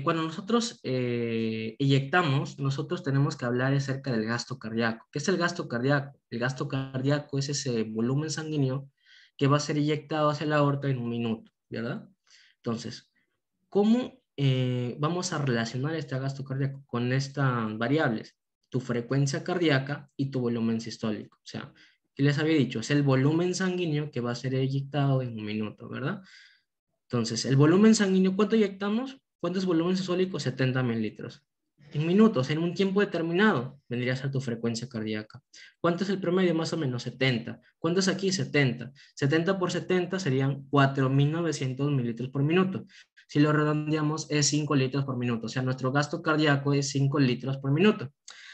S2: cuando nosotros inyectamos, nosotros tenemos que hablar acerca del gasto cardíaco. ¿Qué es el gasto cardíaco? El gasto cardíaco es ese volumen sanguíneo que va a ser inyectado hacia la aorta en un minuto, ¿verdad? Entonces, ¿cómo vamos a relacionar este gasto cardíaco con estas variables? Tu frecuencia cardíaca y tu volumen sistólico. O sea, ¿qué les había dicho? Es el volumen sanguíneo que va a ser inyectado en un minuto, ¿verdad? Entonces, el volumen sanguíneo, ¿cuánto inyectamos? ¿Cuánto es volumen sistólico? 70 mililitros. En minutos, en un tiempo determinado, vendría a ser tu frecuencia cardíaca. ¿Cuánto es el promedio? Más o menos 70. ¿Cuánto es aquí? 70. 70 por 70 serían 4.900 mililitros por minuto. Si lo redondeamos, es 5 litros por minuto. O sea, nuestro gasto cardíaco es 5 litros por minuto.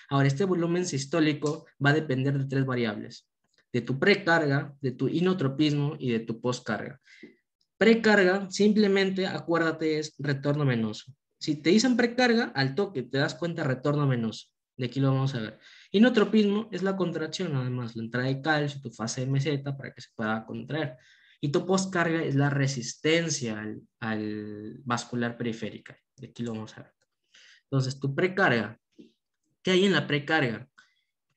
S2: Ahora, este volumen sistólico va a depender de tres variables: de tu precarga, de tu inotropismo y de tu postcarga. Precarga, simplemente acuérdate, es retorno venoso. Si te dicen precarga, al toque te das cuenta retorno venoso. De aquí lo vamos a ver. Inotropismo es la contracción, además, la entrada de calcio, tu fase de meseta para que se pueda contraer. Y tu postcarga es la resistencia al vascular periférica. De aquí lo vamos a ver. Entonces, tu precarga. ¿Qué hay en la precarga?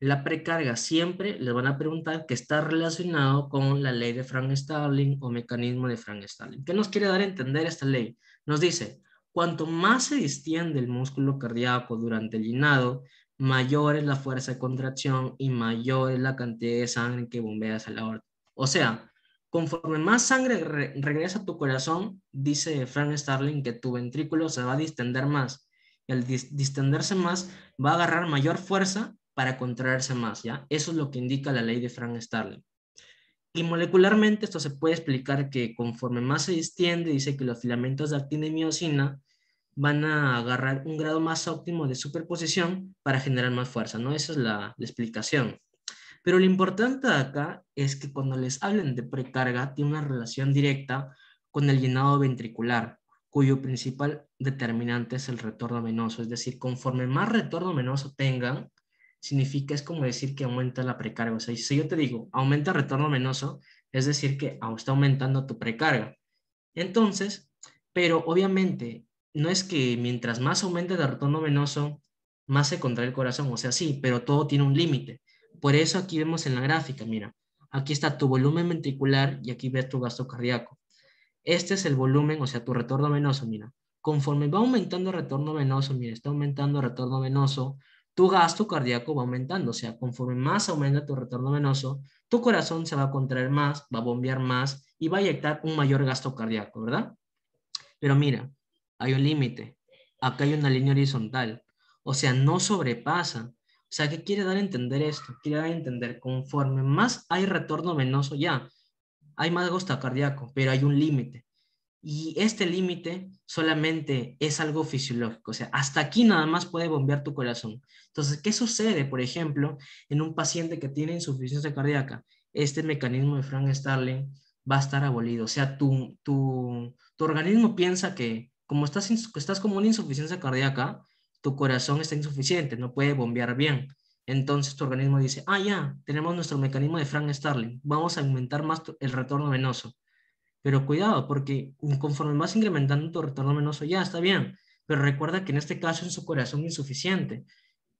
S2: La precarga siempre les van a preguntar que está relacionado con la ley de Frank-Starling o mecanismo de Frank-Starling. ¿Qué nos quiere dar a entender esta ley? Nos dice, cuanto más se distiende el músculo cardíaco durante el llenado, mayor es la fuerza de contracción y mayor es la cantidad de sangre que bombea hacia la aorta. O sea, conforme más sangre regresa a tu corazón, dice Frank-Starling que tu ventrículo se va a distender más. Y al distenderse más, va a agarrar mayor fuerza para contraerse más, ¿ya? Eso es lo que indica la ley de Frank-Starling. Y molecularmente esto se puede explicar que conforme más se distiende, dice que los filamentos de actina y miosina van a agarrar un grado más óptimo de superposición para generar más fuerza, ¿no? Esa es la explicación. Pero lo importante de acá es que cuando les hablen de precarga, tiene una relación directa con el llenado ventricular, cuyo principal determinante es el retorno venoso. Es decir, conforme más retorno venoso tengan, significa, es como decir que aumenta la precarga. O sea, si yo te digo, aumenta el retorno venoso, es decir que está aumentando tu precarga. Entonces, pero obviamente, no es que mientras más aumente el retorno venoso, más se contrae el corazón. O sea, sí, pero todo tiene un límite. Por eso aquí vemos en la gráfica, mira, aquí está tu volumen ventricular y aquí ves tu gasto cardíaco. Este es el volumen, o sea, tu retorno venoso, mira. Conforme va aumentando el retorno venoso, mira, está aumentando el retorno venoso, tu gasto cardíaco va aumentando, o sea, conforme más aumenta tu retorno venoso, tu corazón se va a contraer más, va a bombear más y va a inyectar un mayor gasto cardíaco, ¿verdad? Pero mira, hay un límite. Acá hay una línea horizontal. O sea, no sobrepasa. O sea, ¿qué quiere dar a entender esto? Quiere dar a entender, conforme más hay retorno venoso ya, hay más gasto cardíaco, pero hay un límite. Y este límite solamente es algo fisiológico, o sea, hasta aquí nada más puede bombear tu corazón. Entonces, ¿qué sucede, por ejemplo, en un paciente que tiene insuficiencia cardíaca? Este mecanismo de Frank-Starling va a estar abolido, o sea, tu organismo piensa que como estás como una insuficiencia cardíaca, tu corazón está insuficiente, no puede bombear bien. Entonces tu organismo dice, ah, ya, tenemos nuestro mecanismo de Frank-Starling, vamos a aumentar más el retorno venoso. Pero cuidado, porque conforme vas incrementando tu retorno venoso, ya está bien. Pero recuerda que en este caso es su corazón insuficiente.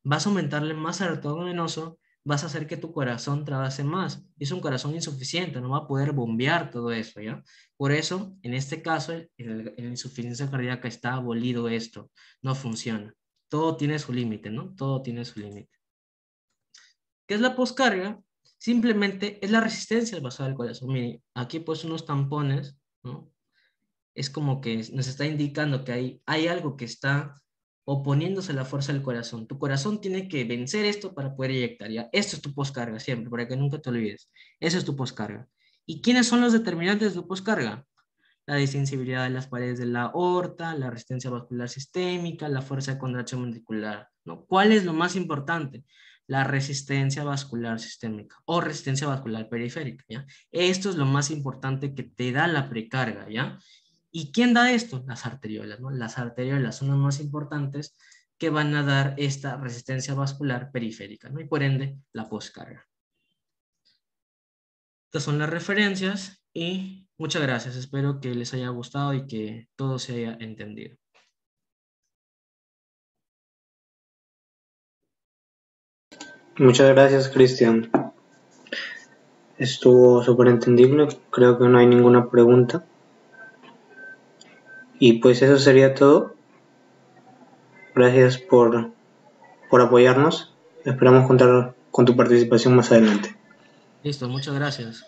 S2: Vas a aumentarle más al retorno venoso, vas a hacer que tu corazón trabaje más. Es un corazón insuficiente, no va a poder bombear todo eso, ¿ya? Por eso, en este caso, en la insuficiencia cardíaca está abolido esto. No funciona. Todo tiene su límite, ¿no? Todo tiene su límite. ¿Qué es la poscarga? Simplemente es la resistencia al vaso del corazón. Miren, aquí pues unos tampones, ¿no? Es como que nos está indicando que hay algo que está oponiéndose a la fuerza del corazón. Tu corazón tiene que vencer esto para poder eyectar, ¿ya? Esto es tu poscarga siempre, para que nunca te olvides. Eso es tu poscarga. ¿Y quiénes son los determinantes de tu poscarga? La distensibilidad de las paredes de la aorta, la resistencia vascular sistémica, la fuerza de contracción ventricular, ¿no? ¿Cuál es lo más importante? la resistencia vascular sistémica o resistencia vascular periférica, ¿ya? Esto es lo más importante que te da la precarga, ¿ya? ¿Y quién da esto? Las arteriolas, ¿no? Las arteriolas son las más importantes que van a dar esta resistencia vascular periférica, ¿no? Y por ende, la poscarga. Estas son las referencias y muchas gracias. Espero que les haya gustado y que todo se haya entendido.
S3: Muchas gracias, Cristian. Estuvo súper entendible, creo que no hay ninguna pregunta. Y pues eso sería todo. Gracias por apoyarnos. Esperamos contar con tu participación más adelante.
S2: Listo, muchas gracias.